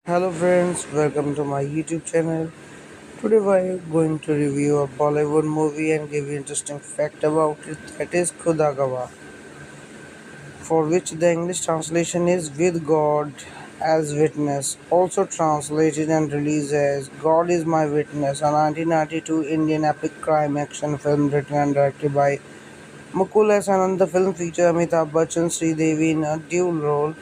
Hello friends, welcome to my YouTube channel. Today we are going to review a Bollywood movie and give you interesting fact about it, that is Khuda Gawah, for which the English translation is With God as Witness, also translated and released as God is My Witness, a 1992 Indian epic crime action film written and directed by Mukul S. Anand. The film features Amitabh Bachchan, Sridevi in a dual role,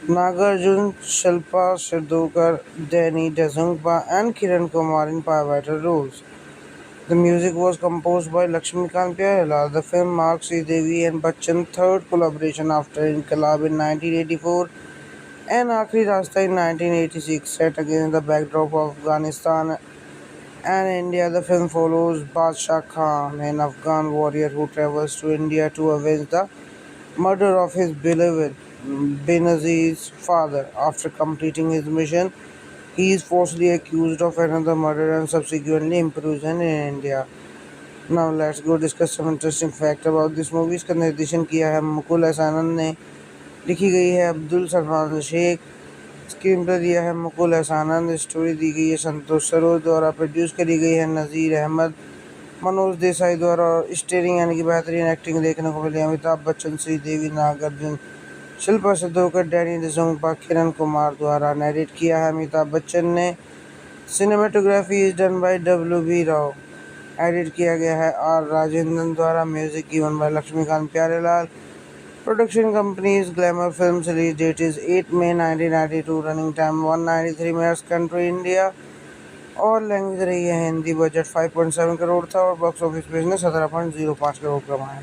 Nagarjun, Shilpa Shirdonkar, Danny Dezungpa and Kiran Kumar in pivotal roles. The music was composed by Lakshmikant Pyarelal. The film marks Devi and Bachchan's third collaboration after Inqilab in 1984 and Aakhri Rasta in 1986. Set against the backdrop of Afghanistan and India, the film follows Badshah Khan, an Afghan warrior who travels to India to avenge the murder of his beloved Benazir's father. After completing his mission, he is falsely accused of another murder and subsequently imprisoned in India. Now let's go discuss some interesting fact about this movie. इसका निर्देशन किया है Mukul S आनंद ने, लिखी गई है Abdul Salman Sheikh, screen play दिया है मुकुल एस आनंद, स्टोरी दी गई है संतोष सरोज द्वारा, प्रोड्यूस करी गई है नज़ीर अहमद, मनोज देसाई द्वारा, और स्टेरिंग यानी कि बेहतरीन एक्टिंग देखने को मिली अमिताभ बच्चन, श्रीदेवी, नागार्जुन, शिल्पा शिद्धोकर, डैनी डिसोंगपा, किरण कुमार द्वारा। नरेट किया है अमिताभ बच्चन ने। Cinematography is done by W B Rao. Edit किया गया है आर राजेंद्रन द्वारा। Music given by Laxmikant Pyarelal. Production company is glamour films. Release date is 8 May 1992। Running time 193 minutes. Country India और लैंग्वेज रही है हिंदी। बजट 5.7 करोड़ था और बॉक्स ऑफिस पे इसने 17.05 करोड़ कमाए।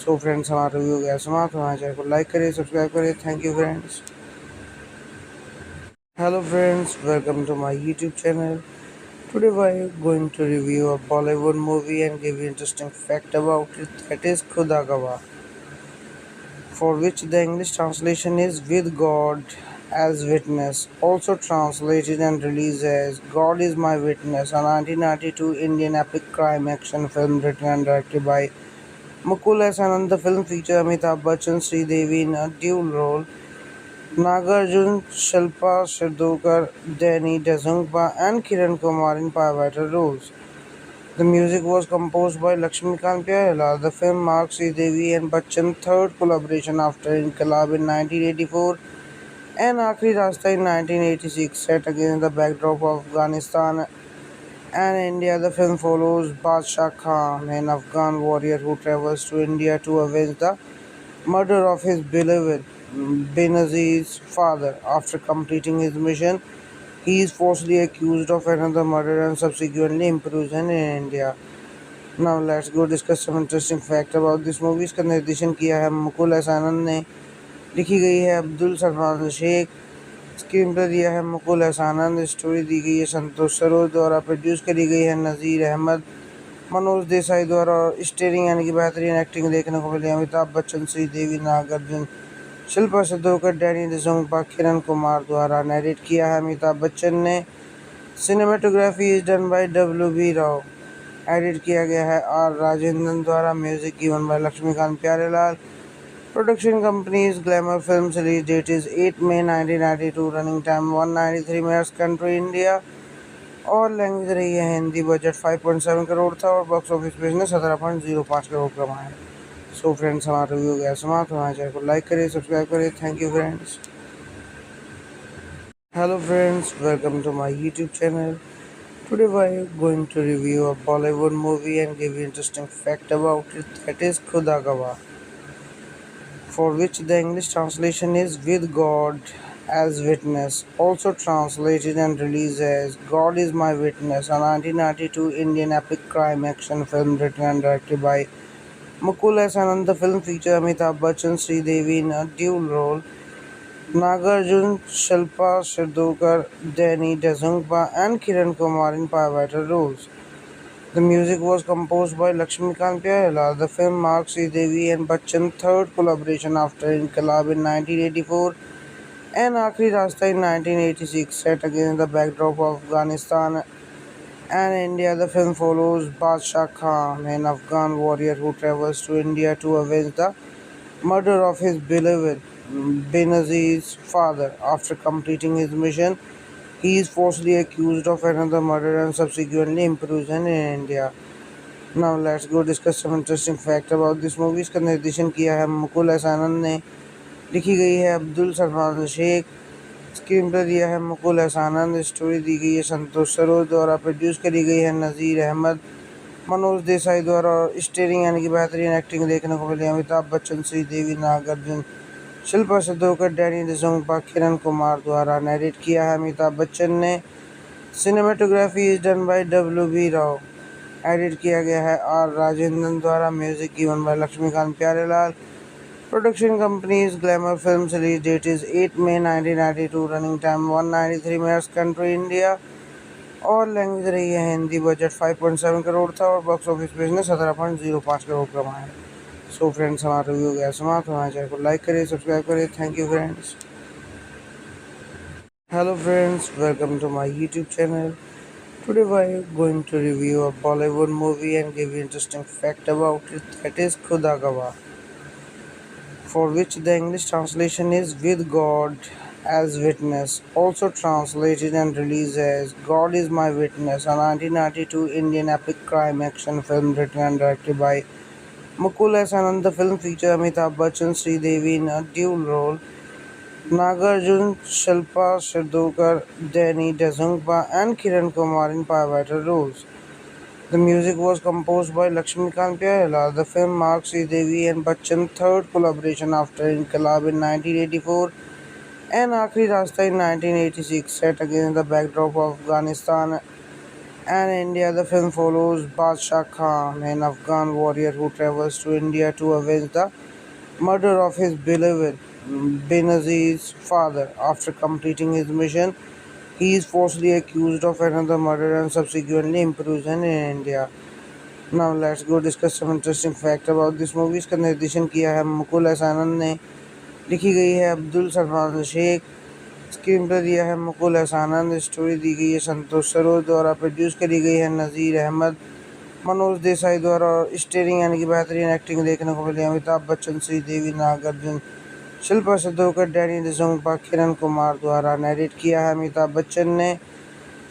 सो फ्रेंड्स, हमारा रिव्यू गया समाप्त। हमारे चैनल को लाइक करें, सब्सक्राइब करें। Thank you friends. Hello friends, welcome to my YouTube channel. Today we are going to review a Bollywood movie and give you interesting fact about it, that is Khuda Gawah, for which the English translation is With God as Witness, also translated and released as God is My Witness, a 1992 Indian epic crime action film written and directed by Mukul S. Anand. The film features Amitabh Bachchan, Sridevi in a dual role, Nagarjun, Shilpa Shirdonkar, Danny Dezungpa and Kiran Kumar in pivotal roles. The music was composed by Lakshmikant Pyarelal. The film marks Devi and Bachchan's third collaboration after Inqilab in 1984 and Aakhri Rasta in 1986. Set against the backdrop of Afghanistan and India, the film follows Badshah Khan, an Afghan warrior who travels to India to avenge the murder of his beloved Benazir's father. After completing his mission, he is falsely accused of another murder and subsequently imprisoned in India. Now let's go discuss some interesting fact about this movie. इसका निर्देशन किया है Mukul S आनंद ने, लिखी गई है Abdul Salman Sheikh, screen play दिया है मुकुल एस आनंद, स्टोरी दी गई है संतोष सरोज द्वारा, प्रोड्यूस करी गई है नज़ीर अहमद, मनोज देसाई द्वारा, और स्टेरिंग यानी कि बेहतरीन एक्टिंग देखने को मिली अमिताभ बच्चन, श्रीदेवी, नागार्जुन, शिल्पा शिद्धोकर, डैनी डिसोंगपा, किरण कुमार द्वारा। नरेट किया है अमिताभ बच्चन ने। Cinematography is done by W B Rao. Edit किया गया है आर राजेंद्रन द्वारा। Music given by Laxmikant Pyarelal. Production company is glamour films. Release date is 8 May 1992। Running time 193 minutes. Country India और लैंग्वेज रही है हिंदी। बजट 5.7 करोड़ था और बॉक्स ऑफिस पे इसने 17.05 करोड़ कमाए। सो फ्रेंड्स, हमारा रिव्यू गया समाप्त। हमारे चैनल को लाइक करें, सब्सक्राइब करें। Thank you friends. Hello friends, welcome to my YouTube channel. Today we are going to review a Bollywood movie and give you interesting fact about it, that is Khuda Gawah, for which the English translation is With God as Witness, also translated and released as God is My Witness, a 1992 Indian epic crime action film written and directed by Mukul S. Anand. The film features Amitabh Bachchan, Sridevi in a dual role, Nagarjun, Shilpa Shirdonkar, Danny Dezungpa and Kiran Kumar in pivotal roles. The music was composed by Lakshmikant Pyarelal. The film marks Devi and Bachchan's third collaboration after Inqilab in 1984 and Aakhri Rasta in 1986. Set against the backdrop of Afghanistan and India, the film follows Badshah Khan, an Afghan warrior who travels to India to avenge the murder of his beloved Benazir's father. After completing his mission, he is falsely accused of another murder and subsequently imprisoned in India. Now let's go discuss some interesting fact about this movie. इसका निर्देशन किया है Mukul S आनंद ने, लिखी गई है Abdul Salman Sheikh, screen play दिया है मुकुल एस आनंद, स्टोरी दी गई है संतोष सरोज द्वारा, प्रोड्यूस करी गई है नज़ीर अहमद, मनोज देसाई द्वारा, और स्टेरिंग यानी कि बेहतरीन एक्टिंग देखने को मिली अमिताभ बच्चन, श्रीदेवी, नागार्जुन, शिल्पा शिद्धोकर, डैनी डिसोंगपा, किरण कुमार द्वारा। नरेट किया है अमिताभ बच्चन ने। Cinematography is done by W B Rao. Edit किया गया है आर राजेंद्रन द्वारा। Music given by Laxmikant Pyarelal. Production company is glamour films. Release date is 8 May 1992। Running time 193 minutes. Country India और लैंग्वेज रही है हिंदी। बजट 5.7 करोड़ था और बॉक्स ऑफिस पे इसने 17.05 करोड़ कमाए। सो फ्रेंड्स, हमारा रिव्यू गया समाप्त। हमारे चैनल को लाइक करें, सब्सक्राइब करें। Thank you friends. Hello friends, welcome to my YouTube channel. Today we are going to review a Bollywood movie and give you interesting fact about it, that is Khuda Gawah, for which the English translation is With God as Witness, also translated and released as God is My Witness, a 1992 Indian epic crime action film written and directed by Mukul S. Anand. The film features Amitabh Bachchan, Sridevi in a dual role, Nagarjun, Shilpa Shirdokar, Danny Dezungpa, and Kiran Kumar in pivotal roles. The music was composed by Lakshmikant Pyarelal. The film marks Sridevi and Bachchan's third collaboration after Inqilab in 1984 and Aakhri Rasta in 1986. Set against the backdrop of Afghanistan and India, the film follows Badshah Khan, an Afghan warrior who travels to India to avenge the murder of his beloved Benazir's father. After completing his mission, he is falsely accused of another murder and subsequently imprisoned in India. Now let's go discuss some interesting fact about this movie. इसका निर्देशन किया है Mukul S आनंद ने, लिखी गई है Abdul Salman Sheikh, screen play दिया है मुकुल एस आनंद, स्टोरी दी गई है संतोष सरोज द्वारा, प्रोड्यूस करी गई है नज़ीर अहमद, मनोज देसाई द्वारा, और स्टेरिंग यानी कि बेहतरीन एक्टिंग देखने को मिली अमिताभ बच्चन, श्रीदेवी, नागार्जुन, शिल्पा शिद्धोकर, डैनी डिसोंगपा, किरण कुमार द्वारा। नरेट किया है अमिताभ बच्चन ने।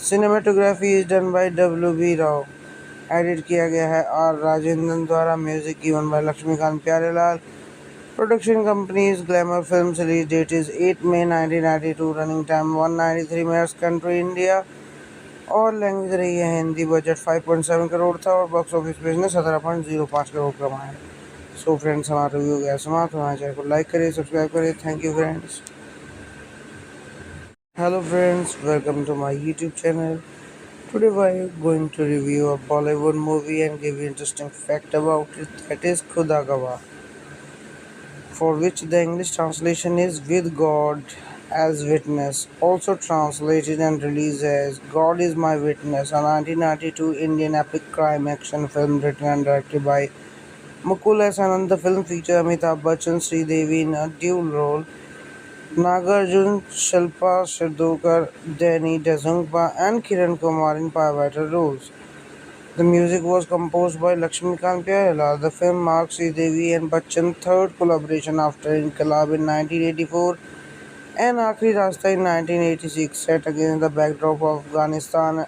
Cinematography is done by W B Rao. Edit किया गया है आर राजेंद्रन द्वारा। Music given by Laxmikant Pyarelal. Production company is glamour films. Release date is 8 May 1992। Running time 193 minutes. Country India और लैंग्वेज रही है हिंदी। बजट 5.7 करोड़ था और बॉक्स ऑफिस पे इसने 17.05 करोड़ कमाए। सो फ्रेंड्स, हमारा रिव्यू गया समाप्त। हमारे चैनल को लाइक करें, सब्सक्राइब करें। Thank you friends. Hello friends, welcome to my YouTube channel. Today we are going to review a Bollywood movie and give you interesting fact about it, that is Khuda Gawah, for which the English translation is With God as Witness, also translated and released as God is My Witness, a 1992 Indian epic crime action film written and directed by Mukul S. Anand. The film features Amitabh Bachchan, Sridevi in a dual role, Nagarjun, Shilpa Shirdokar, Danny Dezungpa, and Kiran Kumar in pivotal roles. The music was composed by Lakshmikant Pyarelal. The film marks Sridevi and Bachchan's third collaboration after Inqilab in 1984 and Aakhri Rasta in 1986. Set against the backdrop of Afghanistan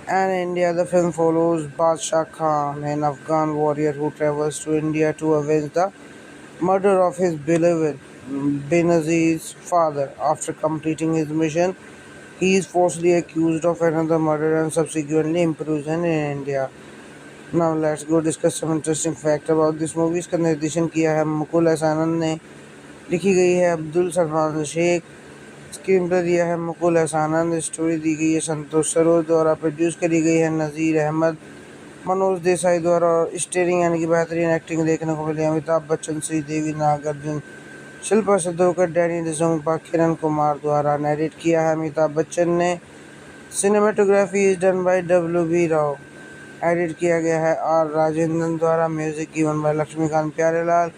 and India, the film follows Badshah Khan, an Afghan warrior who travels to India to avenge the murder of his beloved Benazir's father. After completing his mission, he is falsely accused of another murder and subsequently imprisoned in India. Now let's go discuss some interesting fact about this movie. इसका निर्देशन किया है Mukul S आनंद ने, लिखी गई है Abdul Salman Sheikh, screen play दिया है मुकुल एस आनंद, स्टोरी दी गई है संतोष सरोज द्वारा, प्रोड्यूस करी गई है नज़ीर अहमद, मनोज देसाई द्वारा, और स्टेरिंग यानी कि बेहतरीन एक्टिंग देखने को मिली अमिताभ बच्चन, श्रीदेवी, नागार्जुन, शिल्पा शिद्धोकर, डैनी डिसोंगपा, किरण कुमार द्वारा। नरेट किया है अमिताभ बच्चन ने। Cinematography is done by W B Rao. Edit किया गया है आर राजेंद्रन द्वारा। Music given by Laxmikant Pyarelal.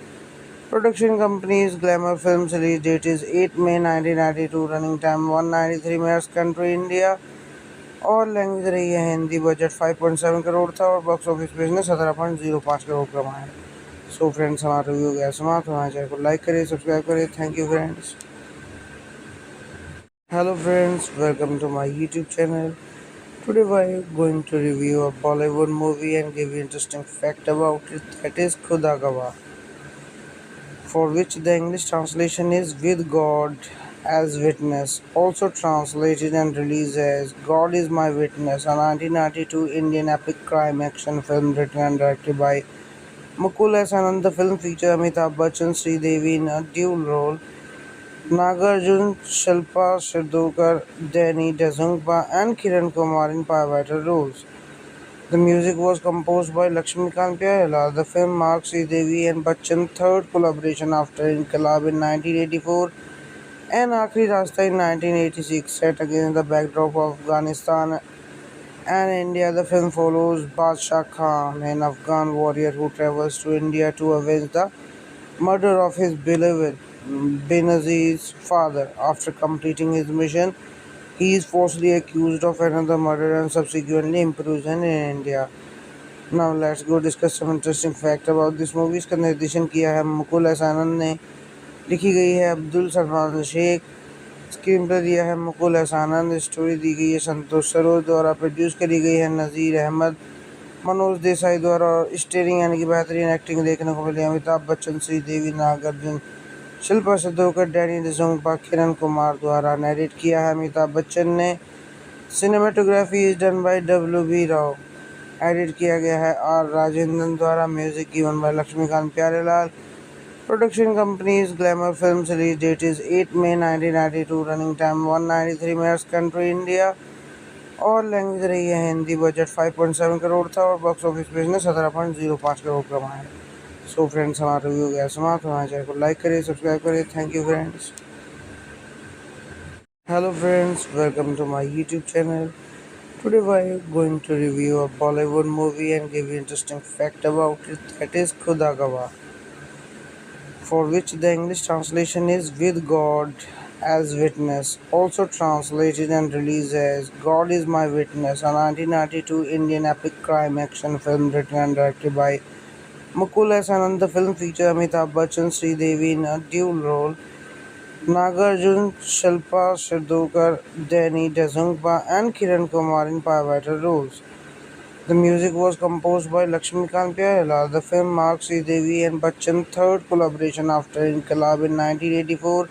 Production company is glamour films. Release date is 8 May 1992। Running time 193 minutes. Country India और लैंग्वेज रही है हिंदी। बजट 5.7 करोड़ था और बॉक्स ऑफिस पे इसने 17.05 करोड़ कमाए। सो फ्रेंड्स, हमारा रिव्यू गया समाप्त। हमारे चैनल को लाइक करें, सब्सक्राइब करें। Thank you friends. Hello friends, welcome to my YouTube channel. Today we are going to review a Bollywood movie and give you interesting fact about it, that is Khuda Gawah, for which the English translation is With God as Witness, also translated and released as God is My Witness, a 1992 Indian epic crime action film written and directed by Mukul S. Anand. The film features Amitabh Bachchan, Sridevi in a dual role, Nagarjun, Shilpa Shirdookar, Danny Dezungpa, and Kiran Kumar in pivotal roles. The music was composed by Lakshmikant Pyarelal. The film marks Devi and Bachchan's third collaboration after Inqilab in 1984 and Aakhri Rasta in 1986. Set against the backdrop of Afghanistan and India, the film follows Badshah Khan, an Afghan warrior who travels to India to avenge the murder of his beloved Benazir's father. After completing his mission, he is falsely accused of another murder and subsequently imprisoned in India. Now let's go discuss some interesting fact about this movie. इसका निर्देशन किया है Mukul S आनंद ने, लिखी गई है Abdul Salman Sheikh, screen play दिया है मुकुल एस आनंद, स्टोरी दी गई है संतोष सरोज द्वारा, प्रोड्यूस करी गई है नज़ीर अहमद, मनोज देसाई द्वारा, और स्टेरिंग यानी कि बेहतरीन एक्टिंग देखने को मिली अमिताभ बच्चन, श्रीदेवी, नागार्जुन, शिल्पा शिद्धोकर, डैनी डिसोंगपा, किरण कुमार द्वारा। नरेट किया है अमिताभ बच्चन ने। Cinematography is done by W B Rao. Edit किया गया है आर राजेंद्रन द्वारा। Music given by Laxmikant Pyarelal. Production company is glamour films. Release date is 8 May 1992। Running time 193 minutes. Country India और लैंग्वेज रही है हिंदी। बजट 5.7 करोड़ था और बॉक्स ऑफिस पे इसने 17.05 करोड़ कमाए। सो फ्रेंड्स, हमारा रिव्यू गया समाप्त। हमारे चैनल को लाइक करें, सब्सक्राइब करें। Thank you friends. Hello friends, welcome to my YouTube channel. Today we are going to review a Bollywood movie and give you interesting fact about it, that is Khuda Gawah, for which the English translation is With God as Witness, also translated and released as God is My Witness, a 1992 Indian epic crime action film written and directed by Mukul S. Anand. The film features Amitabh Bachchan, Sridevi in a dual role, Nagarjun, Shilpa Shirdookar, Danny Dezungpa, and Kiran Kumar in pivotal roles. The music was composed by Lakshmikant Pyarelal. The film marks Devi and Bachchan's third collaboration after Inqilab in 1984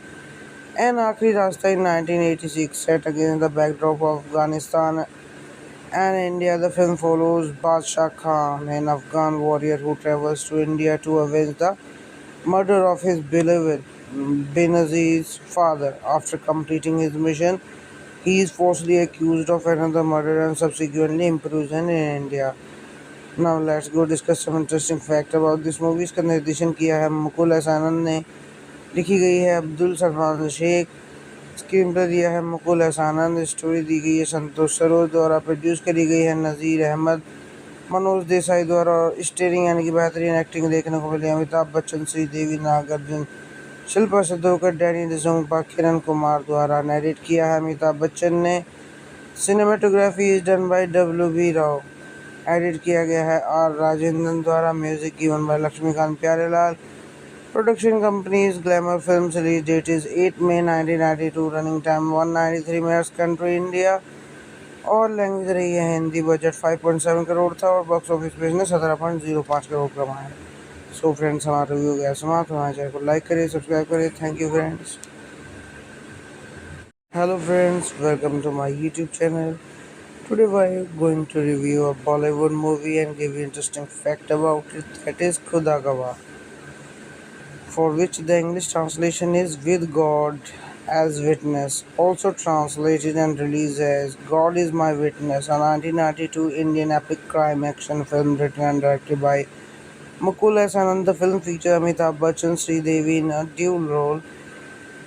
and Aakhri Rasta in 1986. Set against the backdrop of Afghanistan and India, the film follows Badshah Khan, an Afghan warrior who travels to India to avenge the murder of his beloved Benazir's father. After completing his mission, he is falsely accused of another murder and subsequently imprisoned in India. Now let's go discuss some interesting fact about this movie. इसका निर्देशन किया है Mukul S आनंद ने, लिखी गई है Abdul Salman Sheikh, screen play दिया है मुकुल एस आनंद, स्टोरी दी गई है संतोष सरोज द्वारा, प्रोड्यूस करी गई है नज़ीर अहमद, मनोज देसाई द्वारा, और स्टेरिंग यानी कि बेहतरीन एक्टिंग देखने को मिली अमिताभ बच्चन, श्रीदेवी, नागार्जुन, शिल्पा शिद्धोकर, डैनी डिसोंगपा, किरण कुमार द्वारा। नरेट किया है अमिताभ बच्चन ने। Cinematography is done by W B Rao. Edit किया गया है आर राजेंद्रन द्वारा। Music given by Laxmikant Pyarelal. Production company is glamour films. Release date is 8 May 1992। Running time 193 minutes. Country India और लैंग्वेज रही है हिंदी। बजट 5.7 करोड़ था और बॉक्स ऑफिस पे इसने 17.05 करोड़ कमाए। सो फ्रेंड्स, हमारा रिव्यू गया समाप्त। हमारे चैनल को लाइक करें, सब्सक्राइब करें। Thank you friends. Hello friends, welcome to my YouTube channel. Today we are going to review a Bollywood movie and give you interesting fact about it, that is Khuda Gawah, for which the English translation is With God as Witness, also translated and released as God is My Witness, a 1992 Indian epic crime action film written and directed by Mukul S. Anand. The film features Amitabh Bachchan, Sridevi in a dual role,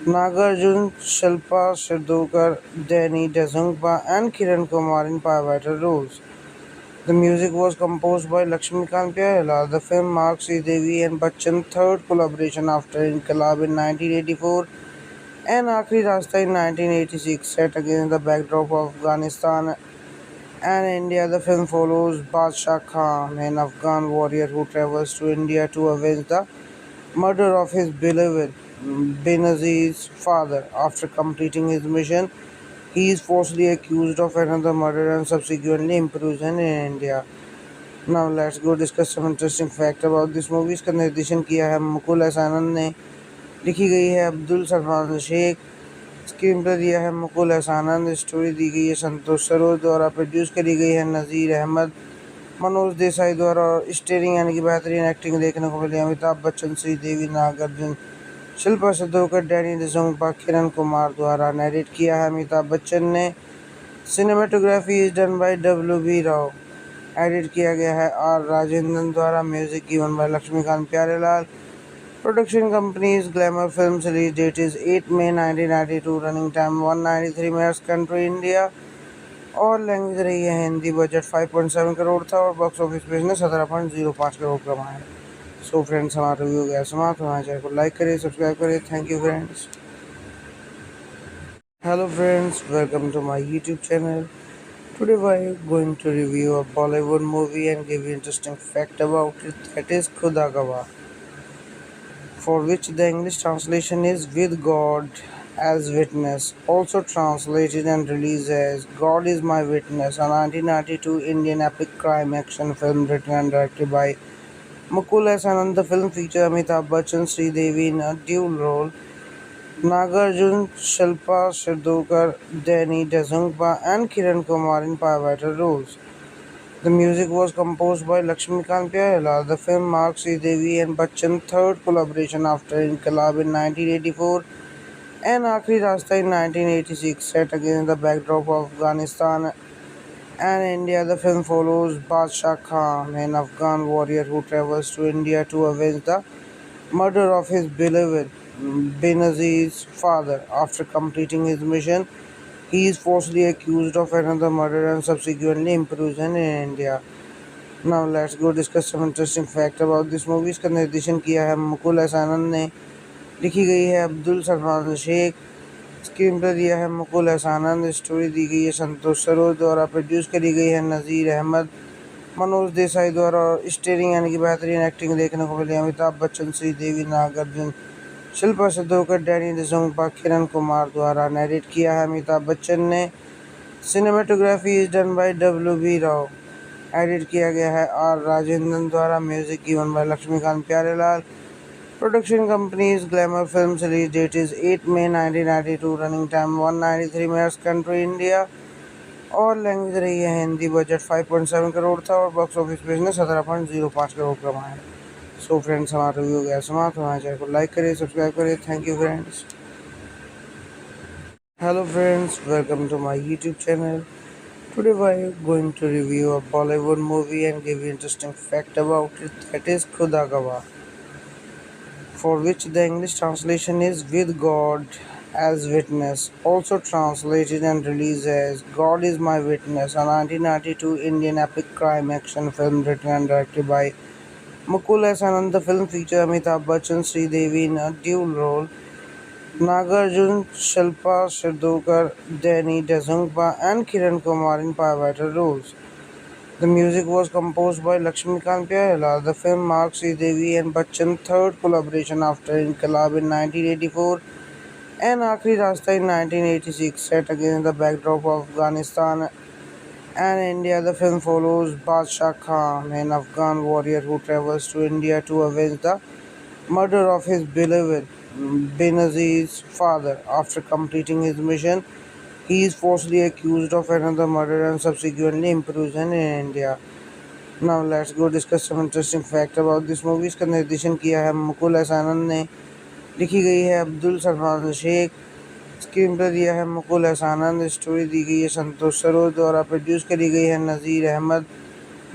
Nagarjun, Shilpa Shirdookar, Danny Dezungpa, and Kiran Kumar in pivotal roles. The music was composed by Lakshmikant Pyarelal. The film marks Devi and Bachchan's third collaboration after Inqilab in 1984 and Aakhri Rasta in 1986. Set against the backdrop of Afghanistan And in India, the film follows Badshah Khan, an Afghan warrior who travels to India to avenge the murder of his beloved Benazir's father. After completing his mission, he is falsely accused of another murder and subsequently imprisoned in India. Now let's go discuss some interesting fact about this movie. इसका निर्देशन किया है Mukul S आनंद ने, लिखी गई है Abdul Salman Sheikh, screen play दिया है मुकुल एस आनंद, स्टोरी दी गई है संतोष सरोज द्वारा, प्रोड्यूस करी गई है नज़ीर अहमद, मनोज देसाई द्वारा और स्टेरिंग यानी कि बेहतरीन एक्टिंग देखने को मिली अमिताभ बच्चन, श्रीदेवी, नागार्जुन, शिल्पा शिद्धोकर, डैनी डिसोंगपा, किरण कुमार द्वारा। नरेट किया है अमिताभ बच्चन ने। Cinematography is done by W B Rao. Edit किया गया है आर राजेंद्रन द्वारा। Music given by Laxmikant Pyarelal. Production company is glamour films. Release date is 8 May 1992। Running time 193 minutes. Country India और लैंग्वेज रही है हिंदी। बजट 5.7 करोड़ था और बॉक्स ऑफिस पे इसने 17.05 करोड़ कमाए। सो फ्रेंड्स, हमारा रिव्यू गया समाप्त। हमारे चैनल को लाइक करें, सब्सक्राइब करें। Thank you friends. Hello friends, welcome to my YouTube channel. Today we are going to review a Bollywood movie and give you interesting fact about it, that is Khuda Gawah, for which the English translation is With God as Witness, also translated and released as God is My Witness, a 1992 Indian epic crime action film written and directed by Mukul S. Anand. The film features Amitabh Bachchan, Sridevi in a dual role, Nagarjun, Shilpa Shirdokar, Danny Dezungpa, and Kiran Kumar in pivotal roles. The music was composed by Lakshmikant Pyarelal. The film marks Devi and Bachchan's third collaboration after Inqilab in 1984 and Aakhri Rasta in 1986. Set against the backdrop of Afghanistan and India, the film follows Badshah Khan, an Afghan warrior who travels to India to avenge the murder of his beloved Benazir's father. After completing his mission, he is falsely accused of another murder and subsequently imprisoned in India. Now let's go discuss some interesting fact about this movie. इसका निर्देशन किया है Mukul S आनंद ने, लिखी गई है Abdul Salman Sheikh, screen play दिया है मुकुल एस आनंद, स्टोरी दी गई है संतोष सरोज द्वारा, प्रोड्यूस करी गई है नज़ीर अहमद, मनोज देसाई द्वारा और स्टेरिंग यानी कि बेहतरीन एक्टिंग देखने को मिली अमिताभ बच्चन, श्रीदेवी, नागार्जुन, शिल्पा शिद्धोकर, डैनी डिसोंगपा, किरण कुमार द्वारा। नरेट किया है अमिताभ बच्चन ने। Cinematography is done by W B. Rao. Edit किया गया है आर राजेंद्रन द्वारा। Music given by Laxmikant Pyarelal. Production company is glamour films. Release date is 8 May 1992। Running time 193 minutes. Country India और लैंग्वेज रही है हिंदी। बजट 5.7 करोड़ था और बॉक्स ऑफिस पे इसने 17.05 करोड़ कमाए। सो फ्रेंड्स, हमारा रिव्यू गया समाप्त। हमारे चैनल को लाइक करें, सब्सक्राइब करें। Thank you friends. Hello friends, welcome to my YouTube channel. Today we are going to review a Bollywood movie and give you interesting fact about it, that is Khuda Gawah, for which the English translation is With God as Witness, also translated and released as God is My Witness, a 1992 Indian epic crime action film written and directed by Mukul S. Anand. The film features Amitabh Bachchan, Sridevi in a dual role, Nagarjun, Shilpa Shirdokar, Danny Dezungpa, and Kiran Kumar in pivotal roles. The music was composed by Lakshmikant Pyarelal. The film marks Devi and Bachchan's third collaboration after Inqilab in 1984 and Aakhri Rasta in 1986. Set against the backdrop of Afghanistan and India, the film follows Badshah Khan, an Afghan warrior who travels to India to avenge the murder of his beloved Benazir's father. After completing his mission, he is falsely accused of another murder and subsequently imprisoned in India. Now let's go discuss some interesting fact about this movie. इसका निर्देशन किया है Mukul S आनंद ने, लिखी गई है Abdul Salman Sheikh, screen play दिया है मुकुल एस आनंद, स्टोरी दी गई है संतोष सरोज द्वारा, प्रोड्यूस करी गई है नज़ीर अहमद,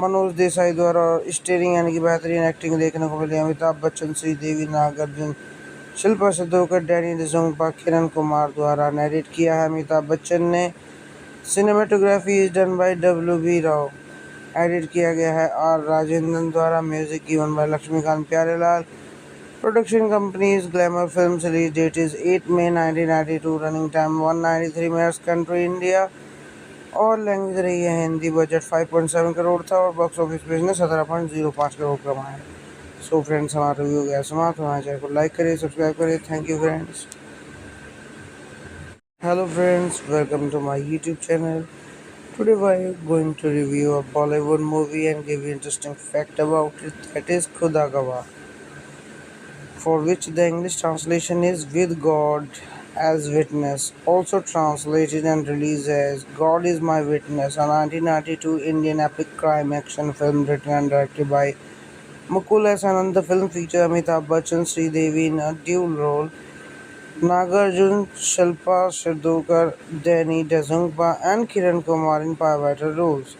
मनोज देसाई द्वारा और स्टेरिंग यानी कि बेहतरीन एक्टिंग देखने को मिली अमिताभ बच्चन, श्रीदेवी, नागार्जुन, शिल्पा शिद्धोकर, डैनी डिसोंगपा, किरण कुमार द्वारा। नरेट किया है अमिताभ बच्चन ने। Cinematography is done by W B. Rao. Edit किया गया है आर राजेंद्रन द्वारा। Music given by Laxmikant Pyarelal. Production company is glamour films. Release date is 8 May 1992। Running time 193 minutes. Country India और लैंग्वेज रही है हिंदी। बजट 5.7 करोड़ था और बॉक्स ऑफिस पे इसने 17.05 करोड़ कमाए। सो फ्रेंड्स, हमारा रिव्यू हो गया समाप्त। हमारे चैनल को लाइक करें, सब्सक्राइब करें। Thank you friends. Hello friends, welcome to my YouTube channel. Today we are going to review a Bollywood movie and give you interesting fact about it, that is Khuda Gawah, for which the English translation is With God as Witness, also translated and released as God is My Witness, a 1992 Indian epic crime action film written and directed by Mukul S. Anand. The film features Amitabh Bachchan, Sridevi in a dual role, Nagarjun, Shilpa Shirdookar, Danny Dezungpa, and Kiran Kumar in pivotal roles.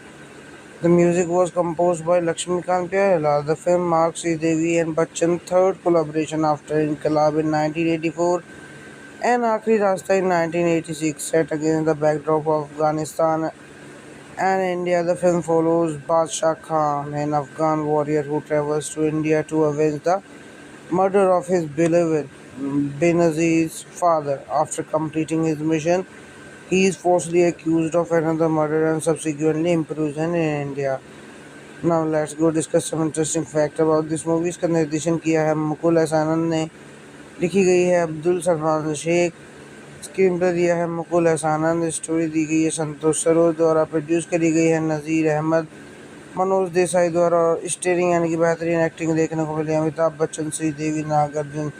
The music was composed by Lakshmikant Pyarelal. The film marks Sridevi and Bachchan's third collaboration after Inqilab in 1984 and Aakhri Rasta in 1986. Set against the backdrop of Afghanistan and India, the film follows Badshah Khan, an Afghan warrior who travels to India to avenge the murder of his beloved Benazir's father. After completing his mission, he is falsely accused of another murder and subsequently imprisoned in India. Now let's go discuss some interesting fact about this movie. इसका निर्देशन किया है Mukul S आनंद ने, लिखी गई है Abdul Salman Sheikh, screen play दिया है मुकुल एस आनंद, स्टोरी दी गई है संतोष सरोज द्वारा, प्रोड्यूस करी गई है नज़ीर अहमद, मनोज देसाई द्वारा, और स्टेरिंग यानी कि बेहतरीन एक्टिंग देखने को मिली अमिताभ बच्चन, श्रीदेवी, नागार्जुन,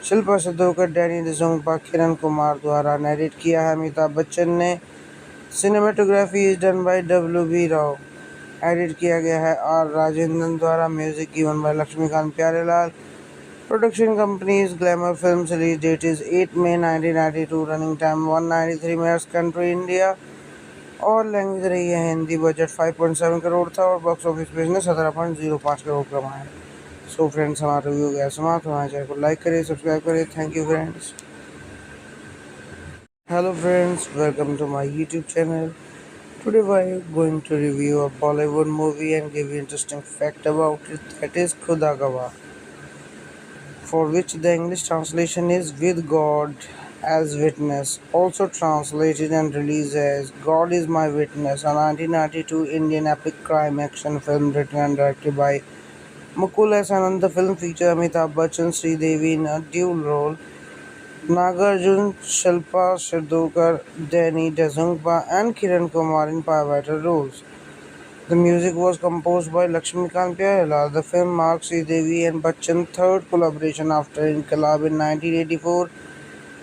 शिल्पा शिद्धोकर, डैनी डिसोंगपा, किरण कुमार द्वारा। नरेट किया है अमिताभ बच्चन ने। Cinematography is done by WB Rao. Edit किया गया है R राजेंद्रन द्वारा। Music given by Laxmikant Pyarelal. Production company is glamour films. Release date is 8 May 1992। Running time 193 minutes. Country India और लैंग्वेज रही है हिंदी। बजट 5.7 करोड़ था और बॉक्स ऑफिस पे इसने 17.05 करोड़ कमाए। सो फ्रेंड्स, हमारा रिव्यू हो गया समाप्त। हमारे चैनल को लाइक करें, सब्सक्राइब करें। Thank you friends. Hello friends, welcome to my YouTube channel. Today we are going to review a Bollywood movie and give you interesting fact about it, that is Khuda Gawah, for which the English translation is With God as Witness, also translated and released as God is My Witness, a 1992 Indian epic crime action film written and directed by Mukul S. Anand. The film features Amitabh Bachchan, Sridevi in a dual role, Nagarjun, Shilpa Shirdokar, Danny Dezungpa, and Kiran Kumar in pivotal roles. The music was composed by Lakshmikant Pyarelal. The film marks Sridevi and Bachchan's third collaboration after Inqilab in 1984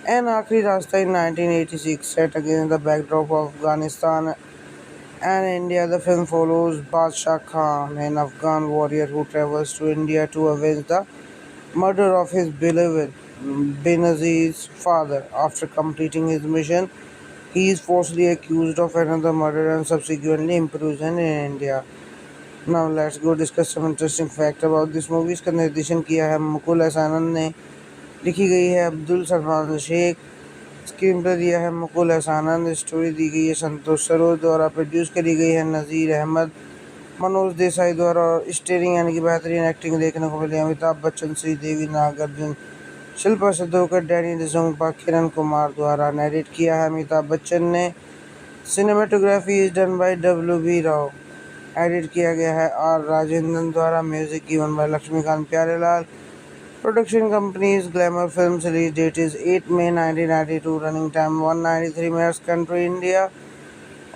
and Aakhri Rasta in 1986. Set against the backdrop of Afghanistan and India, the film follows Badshah Khan, an Afghan warrior who travels to India to avenge the murder of his beloved Benazir's father. After completing his mission, he is falsely accused of another murder and subsequently imprisoned in India. Now let's go discuss some interesting fact about this movie. इसका निर्देशन किया है Mukul S आनंद ने, लिखी गई है Abdul Salman Sheikh, screen play दिया है मुकुल एस आनंद, स्टोरी दी गई है संतोष सरोज द्वारा, प्रोड्यूस करी गई है नज़ीर अहमद, मनोज देसाई द्वारा, और स्टेरिंग यानी कि बेहतरीन एक्टिंग देखने को मिली अमिताभ बच्चन, श्रीदेवी, नागार्जुन, शिल्पा शिद्धोकर, डैनी डिसोंगपा, किरण कुमार द्वारा। नरेट किया है अमिताभ बच्चन ने। Cinematography is done by WB Rao. Edit किया गया है R राजेंद्रन द्वारा। Music given by Laxmikant Pyarelal. Production company is glamour films. Release date is 8 May 1992। Running time 193 minutes. Country India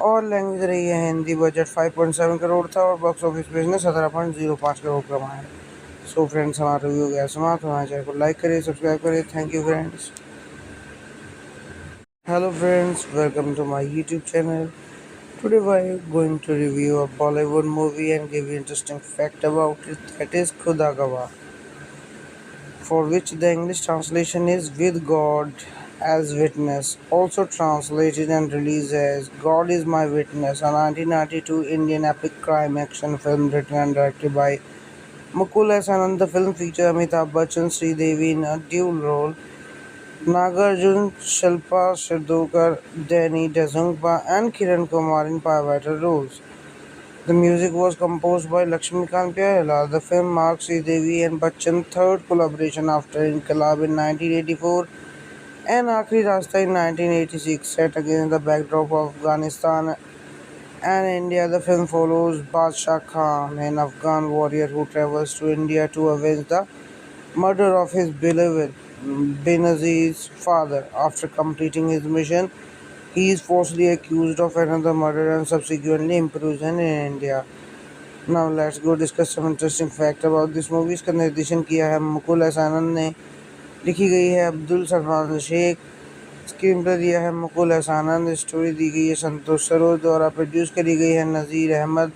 और लैंग्वेज रही है हिंदी। बजट 5.7 करोड़ था और बॉक्स ऑफिस पे इसने 17.05 करोड़ कमाए। सो फ्रेंड्स, हमारा रिव्यू हो गया समाप्त। हमारे चैनल को लाइक करें, सब्सक्राइब करें। Thank you friends. Hello friends, welcome to my YouTube channel. Today we are going to review a Bollywood movie and give you interesting fact about it, that is Khuda Gawah, for which the English translation is With God as Witness, also translated and released as God is My Witness, a 1992 Indian epic crime action film written and directed by Mukul S. Anand. The film features Amitabh Bachchan, Sridevi in a dual role, Nagarjun, Shilpa Shirdokar, Danny Dezungpa, and Kiran Kumar in pivotal roles. The music was composed by Lakshmikant Pyarelal. The film marks Sridevi and Bachchan's third collaboration after Inqilab in 1984 and Aakhri Rasta in 1986. Set against the backdrop of Afghanistan And India, the film follows Badshah Khan, an Afghan warrior who travels to India to avenge the murder of his beloved Benazir's father. After completing his mission, he is falsely accused of another murder and subsequently imprisoned in India. Now let's go discuss some interesting fact about this movie. इसका निर्देशन किया है Mukul S आनंद ने, लिखी गई है Abdul Salman Sheikh, screen play दिया है मुकुल एस आनंद, स्टोरी दी गई है संतोष सरोज द्वारा, प्रोड्यूस करी गई है नज़ीर अहमद,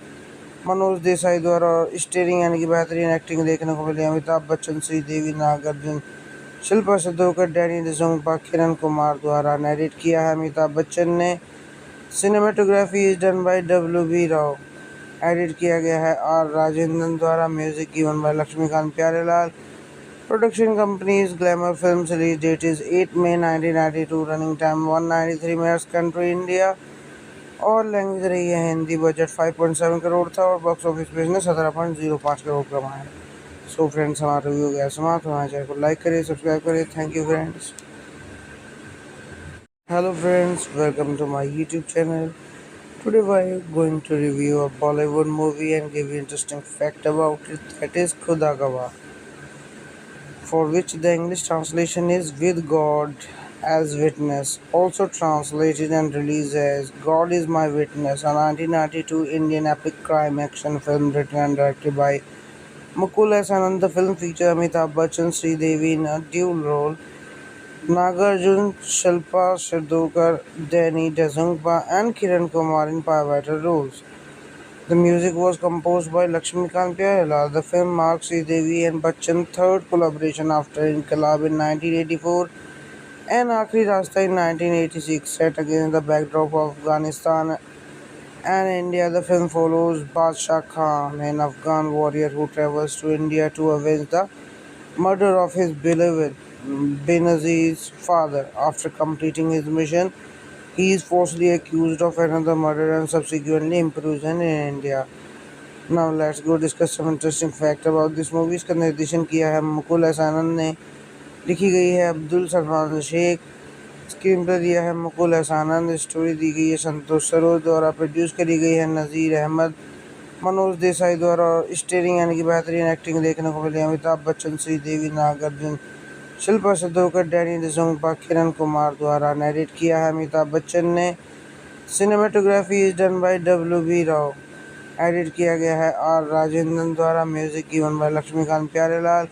मनोज देसाई द्वारा और स्टेरिंग यानी कि बेहतरीन एक्टिंग देखने को मिली अमिताभ बच्चन, श्रीदेवी, नागार्जुन, शिल्पा शिद्धोकर, डैनी डिसोंगपा, किरण कुमार द्वारा। नरेट किया है अमिताभ बच्चन ने। Cinematography is done by W B Rao. Edit किया गया है आर राजेंद्रन द्वारा। Music given by Laxmikant Pyarelal. Production company is glamour films. Release date is 8 May 1992। Running time 193 minutes. Country India और लैंग्वेज रही है हिंदी। बजट 5.7 करोड़ था और बॉक्स ऑफिस पे इसने 17.05 करोड़ कमाया। सो फ्रेंड्स, हमारा रिव्यू गया समाप्त। हमारे चैनल को लाइक करें, सब्सक्राइब करें। Thank you friends. Hello friends, welcome to my YouTube channel. Today we are going to review a Bollywood movie and give you interesting fact about it, that is Khuda Gawah, for which the English translation is With God as Witness, also translated and released as God is My Witness, a 1992 Indian epic crime action film written and directed by Mukul S. Anand. The film features Amitabh Bachchan, Sridevi in a dual role, Nagarjun, Shilpa Shirdokar, Danny Dezungpa, and Kiran Kumar in pivotal roles. The music was composed by Lakshmikant Pyarelal. The film marks Sridevi and Bachchan's third collaboration after Inqilab in 1984 and Aakhri Rasta in 1986. Set against the backdrop of Afghanistan and India, the film follows Badshah Khan, an Afghan warrior who travels to India to avenge the murder of his beloved Benazir's father. After completing his mission, he is falsely accused of another murder and subsequently imprisoned in India. Now let's go discuss some interesting fact about this movie. इसका निर्देशन किया है Mukul S आनंद ने, लिखी गई है Abdul Salman Sheikh, screen play दिया है मुकुल एस आनंद, स्टोरी दी गई है संतोष सरोज द्वारा, प्रोड्यूस करी गई है नज़ीर अहमद, मनोज देसाई द्वारा और स्टेरिंग यानी कि बेहतरीन एक्टिंग देखने को मिली अमिताभ बच्चन, श्रीदेवी, नागार्जुन, शिल्पा शिद्धोकर, डैनी डिसोंगपा, किरण कुमार द्वारा। नरेट किया है अमिताभ बच्चन ने। Cinematography is done by W B Rao. Edit किया गया है आर राजेंद्रन द्वारा। Music given by Laxmikant Pyarelal.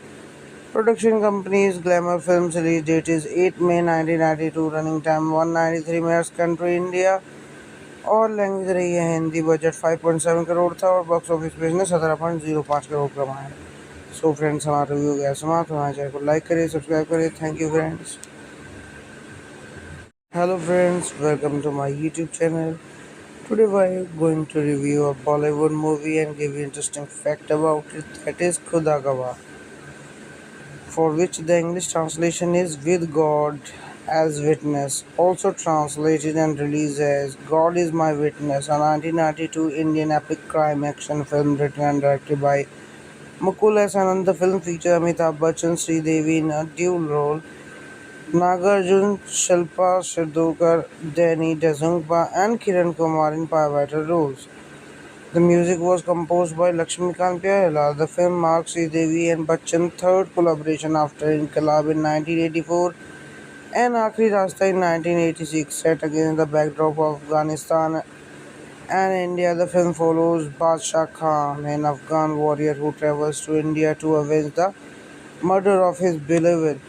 Production company is glamour films. Release date is 8 May 1992। Running time 193 minutes. Country India और लैंग्वेज रही है हिंदी। बजट 5.7 करोड़ था और बॉक्स ऑफिस पे इसने 17.05 करोड़ कमाया। सो फ्रेंड्स, हमारा रिव्यू गया समाप्त। हमारे चैनल को लाइक करें, सब्सक्राइब करें। Thank you friends. Hello friends, welcome to my YouTube channel. Today we are going to review a Bollywood movie and give you interesting fact about it, that is Khuda Gawah, for which the English translation is With God as Witness, also translated and released as God is My Witness, a 1992 Indian epic crime action film written and directed by Mukul S. Anand. The film features Amitabh Bachchan, Sridevi in a dual role, Nagarjun, Shilpa Shirdokar, Danny Dezungpa, and Kiran Kumar in pivotal roles. The music was composed by Lakshmikant Pyarelal. The film marks Sridevi and Bachchan's third collaboration after Inqilab in 1984 and Aakhri Rasta in 1986. Set against the backdrop of Afghanistan and India, the film follows Badshah Khan, an Afghan warrior who travels to India to avenge the murder of his beloved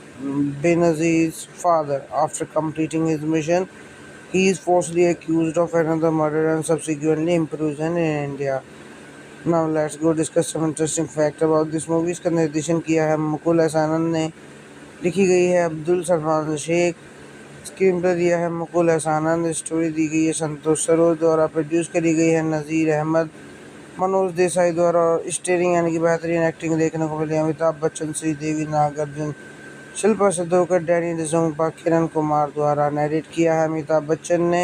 Benazir's father. After completing his mission, he is falsely accused of another murder and subsequently imprisoned in India. Now let's go discuss some interesting fact about this movie. इसका निर्देशन किया है Mukul S आनंद ने, लिखी गई है Abdul Salman Sheikh, screen play दिया है मुकुल एस आनंद, स्टोरी दी गई है संतोष सरोज द्वारा, प्रोड्यूस करी गई है नज़ीर अहमद, मनोज देसाई द्वारा और स्टेरिंग यानी कि बेहतरीन एक्टिंग देखने को मिली अमिताभ बच्चन, श्रीदेवी, नागार्जुन, शिल्पा शिद्धोकर, डैनी डिसोंगपा, किरण कुमार द्वारा। नरेट किया है अमिताभ बच्चन ने।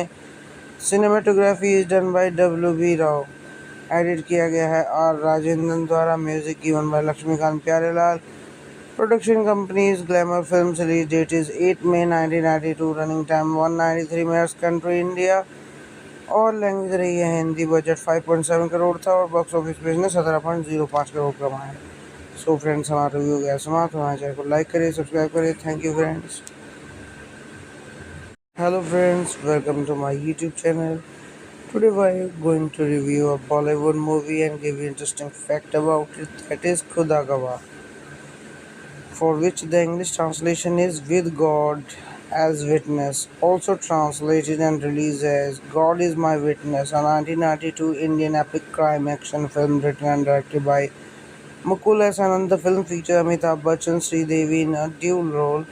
Cinematography is done by W B Rao. Edit किया गया है आर राजेंद्रन द्वारा। Music given by Laxmikant Pyarelal. Production company is glamour films. Release date is 8 May 1992। Running time 193 minutes. Country India और लैंग्वेज रही है हिंदी। बजट 5.7 करोड़ था और बॉक्स ऑफिस पे इसने 17.05 करोड़ कमाए। सो फ्रेंड्स, हमारा रिव्यू गया समाप्त। हमारे चैनल को लाइक करें, सब्सक्राइब करें। Thank you friends. Hello friends, welcome to my YouTube channel. Today we are going to review a Bollywood movie and give you interesting fact about it, that is Khuda Gawah, for which the English translation is With God as Witness, also translated and released as God is My Witness, a 1992 Indian epic crime action film written and directed by Mukul S. Anand. The film features Amitabh Bachchan, Sridevi in a dual role,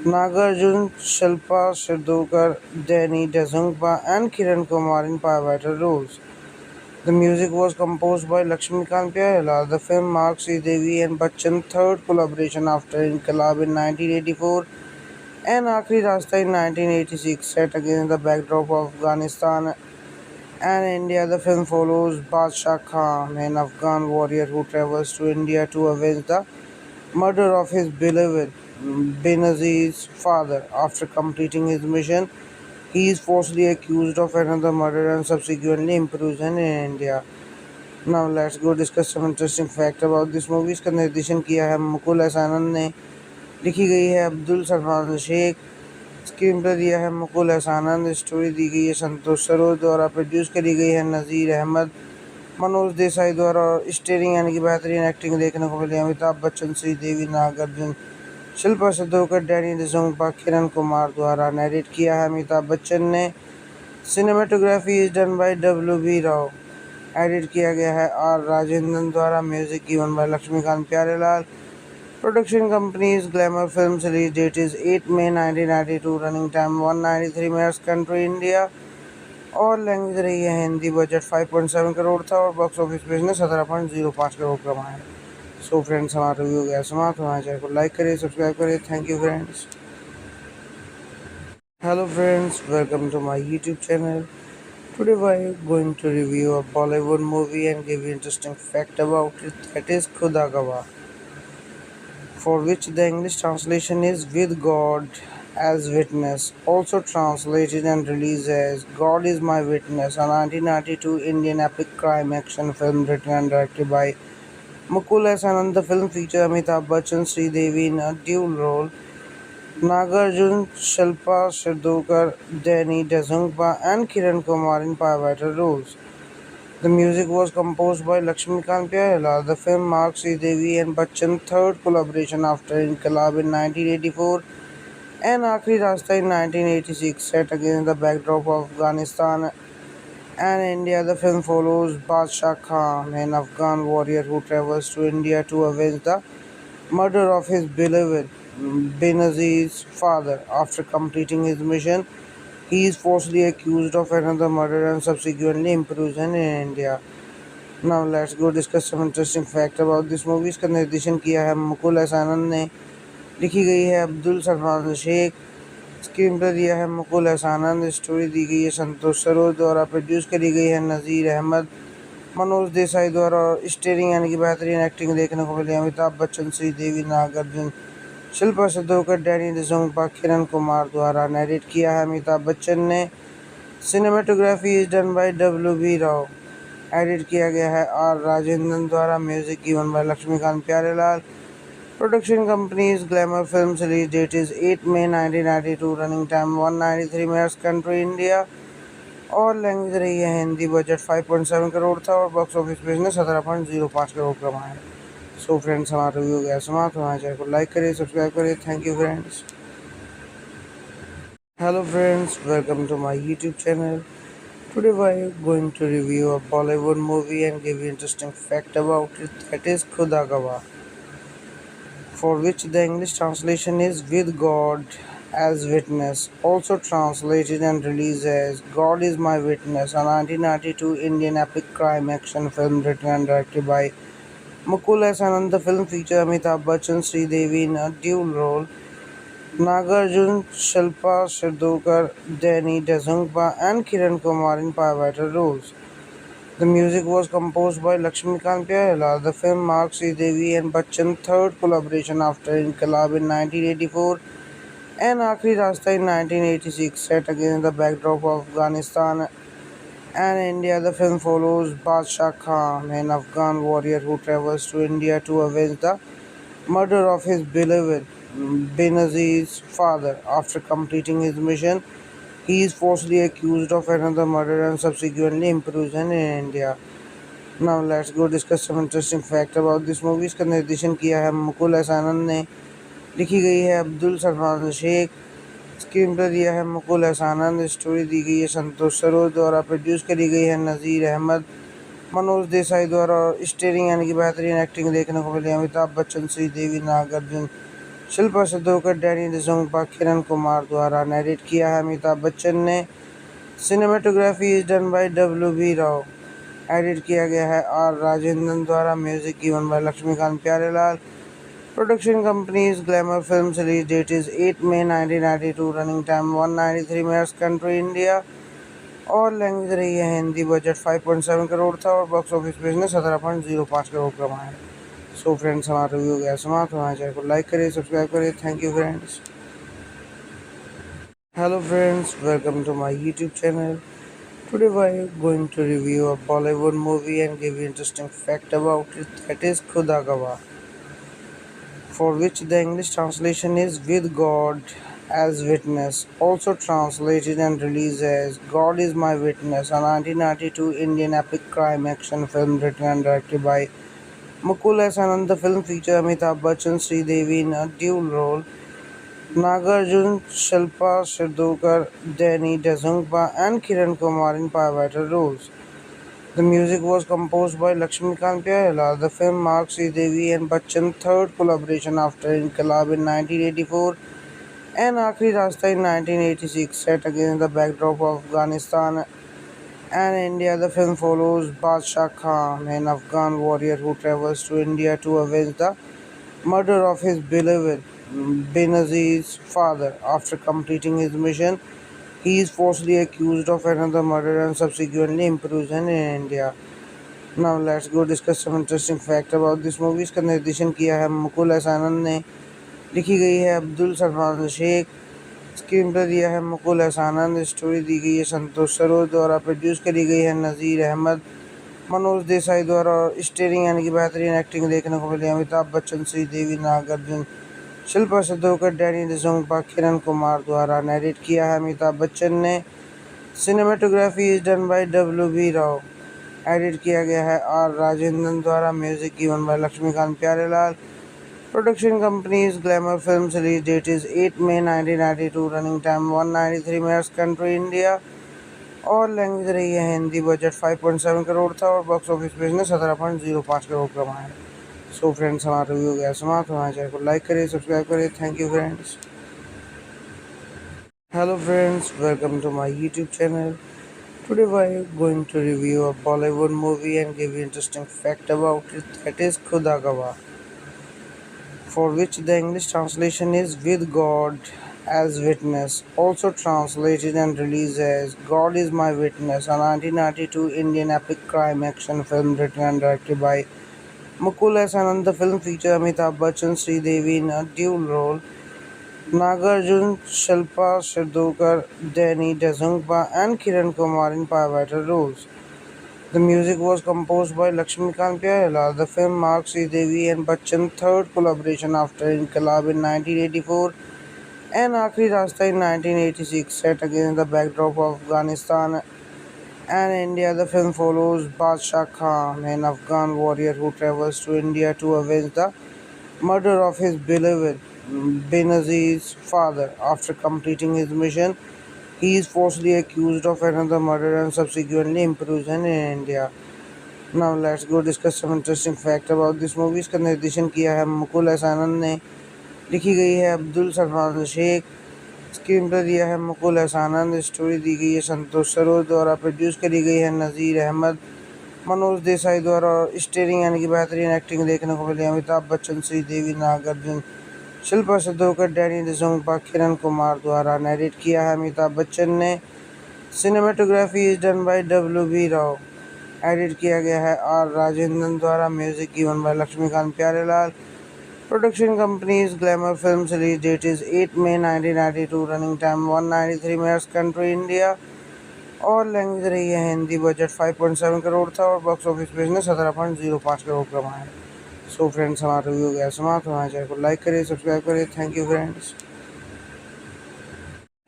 Nagarjun, Shilpa Shirdonkar, Danny Dezungpa, and Kiran Kumar in pivotal roles. The music was composed by Lakshmikant Pyarelal. The film marks Devi and Bachchan's third collaboration after Inqilab in 1984 and Aakhri Rasta in 1986. Set against the backdrop of Afghanistan and India, the film follows Badshah Khan, an Afghan warrior who travels to India to avenge the murder of his beloved Benazir's father. After completing his mission, he is falsely accused of another murder and subsequently imprisoned in India. Now let's go discuss some interesting fact about this movie. इसका निर्देशन किया है Mukul S आनंद ने, लिखी गई है Abdul Salman Sheikh, screen play दिया है मुकुल एस आनंद, स्टोरी दी गई है संतोष सरोज द्वारा, प्रोड्यूस करी गई है नज़ीर अहमद, मनोज देसाई द्वारा, और स्टेरिंग यानी कि बेहतरीन एक्टिंग देखने को मिली अमिताभ बच्चन, श्रीदेवी, नागार्जुन, शिल्पा शिद्धोकर, डैनी डिसोंगपा, किरण कुमार द्वारा। नरेट किया है अमिताभ बच्चन ने। Cinematography is done by W B Rao. Edit किया गया है आर राजेंद्रन द्वारा। Music given by Laxmikant Pyarelal. Production company is glamour films. Release date is 8 May 1992। Running time 193 minutes. Country India और लैंग्वेज रही है हिंदी। बजट 5.7 करोड़ था और बॉक्स ऑफिस पे इसने 17.05 करोड़ कमाए। सो फ्रेंड्स, हमारा रिव्यू गया समाप्त। हमारे चैनल को लाइक करें, सब्सक्राइब करें। Thank you friends. Hello friends, welcome to my YouTube channel. Today we are going to review a Bollywood movie and give you interesting fact about it, that is Khuda Gawah, for which the English translation is With God as Witness, also translated and released as God is My Witness, a 1992 Indian epic crime action film written and directed by Mukul S. Anand. The film features Amitabh Bachchan, Sridevi in a dual role, Nagarjun, Shilpa Shirdonkar, Danny Dezungpa, and Kiran Kumar in pivotal roles. The music was composed by Lakshmikant Pyarelal. The film marks Devi and Bachchan's third collaboration after Inqilab in 1984 and Aakhri Rasta in 1986. Set against the backdrop of Afghanistan and India, the film follows Badshah Khan, an Afghan warrior who travels to India to avenge the murder of his beloved Benazir's father. After completing his mission, he is falsely accused of another murder and subsequently imprisoned in India. Now let's go discuss some interesting fact about this movie. इसका निर्देशन किया है Mukul S आनंद ने, लिखी गई है Abdul Salman Sheikh, screen play दिया है मुकुल एस आनंद, स्टोरी दी गई है संतोष सरोज द्वारा, प्रोड्यूस करी गई है नज़ीर अहमद, मनोज देसाई द्वारा, और स्टेरिंग यानी कि बेहतरीन एक्टिंग देखने को मिली अमिताभ बच्चन, श्रीदेवी, नागार्जुन, शिल्पा शिद्धोकर, डैनी डिसोंगपा, किरण कुमार द्वारा। नरेट किया है अमिताभ बच्चन ने। Cinematography is done by W B Rao. Edit किया गया है आर राजेंद्रन द्वारा। Music given by Laxmikant Pyarelal. Production company is glamour films. Release date is 8 May 1992। Running time 193 minutes. Country India और लैंग्वेज रही है हिंदी। बजट 5.7 करोड़ था और बॉक्स ऑफिस पे इसने 17.05 करोड़ कमाए। सो फ्रेंड्स, हमारा रिव्यू गया समाप्त। हमारे चैनल को लाइक करें, सब्सक्राइब करें। Thank you friends. Hello friends, welcome to my YouTube channel. Today we are going to review a Bollywood movie and give you interesting fact about it, that is Khuda Gawah, for which the English translation is With God as Witness, also translated and released as God is My Witness, a 1992 Indian epic crime action film written and directed by Mukul S. Anand. The film features Amitabh Bachchan, Sridevi in a dual role, Nagarjun, Shilpa Shirdonkar, Danny Dezungpa, and Kiran Kumar in pivotal roles. The music was composed by Lakshmikant Pyarelal. The film marks Devi and Bachchan's third collaboration after Inqilab in 1984 and Aakhri Rasta in 1986. Set against the backdrop of Afghanistan And India, the film follows Badshah Khan, an Afghan warrior who travels to India to avenge the murder of his beloved Benazir's father. After completing his mission, he is falsely accused of another murder and subsequently imprisoned in India. Now let's go discuss some interesting fact about this movie. इसका निर्देशन किया है मुकुल हसनन ने, लिखी गई है Abdul Salman Sheikh, screen play दिया है मुकुल हसनन, स्टोरी दी गई है संतोष सरोज द्वारा, प्रोड्यूस करी गई है नज़ीर अहमद, मनोज देसाई द्वारा और स्टेरिंग यानी कि बेहतरीन एक्टिंग देखने को मिली अमिताभ बच्चन, श्रीदेवी, नागार्जुन, शिल्पा शिद्धोकर, डैनी डिसोंगपा, किरण कुमार द्वारा। नरेट किया है अमिताभ बच्चन ने। Cinematography is done by W B Rao. Edit किया गया है आर राजेंद्रन द्वारा। Music given by Laxmikant Pyarelal. Production company is glamour films. Release date is 8 May 1992। Running time 193 minutes. Country India और लैंग्वेज रही है हिंदी। बजट 5.7 करोड़ था और बॉक्स ऑफिस पे इसने 17.05 करोड़ कमाया। सो फ्रेंड्स, हमारा रिव्यू गया समाप्त। हमारे चैनल को लाइक करें, सब्सक्राइब करें। Thank you friends. Hello friends, welcome to my YouTube channel. Today we are going to review a Bollywood movie and give you interesting fact about it, that is Khuda Gawah, for which the English translation is With God as Witness, also translated and released as God is My Witness, a 1992 Indian epic crime action film written and directed by Mukul Hasan. The film features Amitabh Bachchan, Sridevi in a dual role, Nagarjun, Shilpa Shirdokar, Danny Dezungpa, and Kiran Kumar in pivotal roles. The music was composed by Lakshmikant Pyarelal. The film marks Devi and Bachchan's third collaboration after Inqilab in 1984 and Aakhri Rasta in 1986. Set against the backdrop of Afghanistan and India, the film follows Badshah Khan, an Afghan warrior who travels to India to avenge the murder of his beloved Benazir's father. After completing his mission, he is falsely accused of another murder and subsequently imprisoned in India. Now let's go discuss some interesting fact about this movie. इसका निर्देशन किया है मुकुल हसनन ने, लिखी गई है Abdul Salman Sheikh, screen play दिया है मुकुल हसनन, स्टोरी दी गई है संतोष सरोज द्वारा, प्रोड्यूस करी गई है नज़ीर अहमद, मनोज देसाई द्वारा और स्टेरिंग यानी कि बेहतरीन एक्टिंग देखने को मिली अमिताभ बच्चन, श्रीदेवी, नागार्जुन, शिल्पा शिद्धोकर, डैनी डिसोंगपा, किरण कुमार द्वारा। नरेट किया है अमिताभ बच्चन ने। Cinematography is done by W B Rao. Edit किया गया है आर राजेंद्रन द्वारा। Music given by Laxmikant Pyarelal. Production company is glamour films. Release date is 8 May 1992। Running time 193 minutes. Country India और लैंग्वेज रही है हिंदी। बजट 5.7 करोड़ था और बॉक्स ऑफिस पे इसने 17.05 करोड़ कमाया। सो फ्रेंड्स, हमारा रिव्यू गया समाप्त। हमारे चैनल को लाइक करें, सब्सक्राइब करें। Thank you friends. Hello friends, welcome to my YouTube channel. Today we are going to review a Bollywood movie and give you interesting fact about it, that is Khuda Gawah, for which the English translation is With God as Witness, also translated and released as God is My Witness, a 1992 Indian epic crime action film written and directed by Mukul Hasan. The film features Amitabh Bachchan, Sridevi in a dual role, Nagarjun, Shilpa Shirdokar, Danny Dezungpa, and Kiran Kumar in pivotal roles. The music was composed by Lakshmikant Pyarelal. The film marks Devi and Bachchan's third collaboration after Inqilab in 1984 and Aakhri Rasta in 1986. Set against the backdrop of Afghanistan and India, the film follows Badshah Khan, an Afghan warrior who travels to India to avenge the murder of his beloved Benazir's father. After completing his mission, he is falsely accused of another murder and subsequently imprisoned in India. Now let's go discuss some interesting fact about this movie. इसका निर्देशन किया है मुकुल हसनन ने, लिखी गई है Abdul Salman Sheikh, screen play दिया है मुकुल हसनन, स्टोरी दी गई है संतोष सरोज द्वारा, प्रोड्यूस करी गई है नज़ीर अहमद, मनोज देसाई द्वारा और स्टेरिंग यानी कि बेहतरीन एक्टिंग देखने को मिली अमिताभ बच्चन, श्रीदेवी, नागार्जुन, शिल्पा शिद्धोकर, डैनी डिसोंगपा, किरण कुमार द्वारा। नरेट किया है अमिताभ बच्चन ने। Cinematography is done by W B Rao. Edit किया गया है आर राजेंद्रन द्वारा। Music given by Laxmikant Pyarelal. Production company is glamour films. Release date is 8 May 1992। Running time 193 minutes. Country India और लैंग्वेज रही है हिंदी। बजट 5.7 करोड़ था और बॉक्स ऑफिस पे इसने 17.05 करोड़ कमाए। सो फ्रेंड्स, हमारा रिव्यू गया समाप्त। हमारे चैनल को लाइक करें, सब्सक्राइब करें। Thank you friends.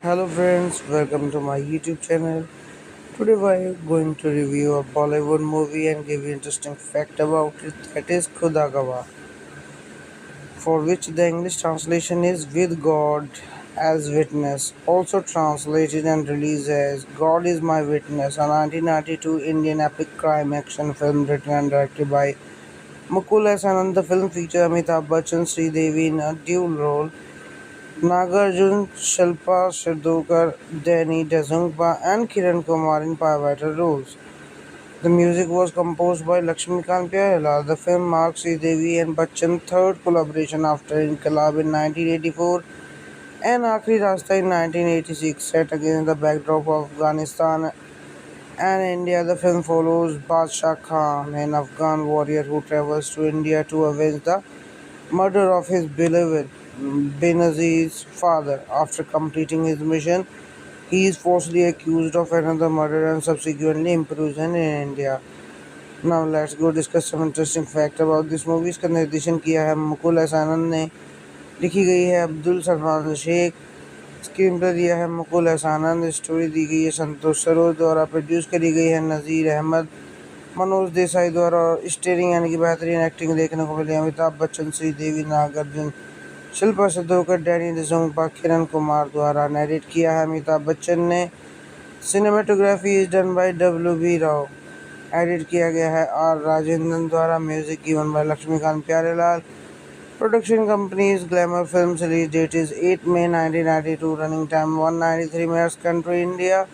Hello friends, welcome to my YouTube channel. Today we are going to review a Bollywood movie and give you interesting fact about it, that is Khuda Gawah, for which the English translation is With God as Witness, also translated and released as God is My Witness, a 1992 Indian epic crime action film written and directed by Mukul S. Anand. The film features Amitabh Bachchan, Sridevi in a dual role, Nagarjun, Shilpa Shirdookar, Danny Dezungpa, and Kiran Kumar in pivotal roles. The music was composed by Lakshmikant Pyarelal. The film marks Devi and Bachchan's third collaboration after Inqilab in 1984 and Aakhri Rasta in 1986. Set against the backdrop of Afghanistan and India, the film follows Badshah Khan, an Afghan warrior who travels to India to avenge the murder of his beloved Benazir's father. After completing his mission, he is falsely accused of another murder and subsequently imprisoned in India. Now let's go discuss some interesting fact about this movie. इसका निर्देशन किया है Mukul S आनंद ने, लिखी गई है Abdul Salman Sheikh, screen play दिया है मुकुल एस आनंद, स्टोरी दी गई है संतोष सरोज द्वारा, प्रोड्यूस करी गई है नज़ीर अहमद, मनोज देसाई द्वारा, और स्टेरिंग यानी कि बेहतरीन एक्टिंग देखने को मिली अमिताभ बच्चन, श्रीदेवी, नागार्जुन, शिल्पा शिद्धोकर, डैनी डिसोंगपा, किरण कुमार द्वारा। नरेट किया है अमिताभ बच्चन ने। Cinematography is done by W B Rao. Edit किया गया है आर राजेंद्रन द्वारा। Music given by Laxmikant Pyarelal. Production company is glamour films. Release date is 8 May 1992। Running time 193 minutes. Country India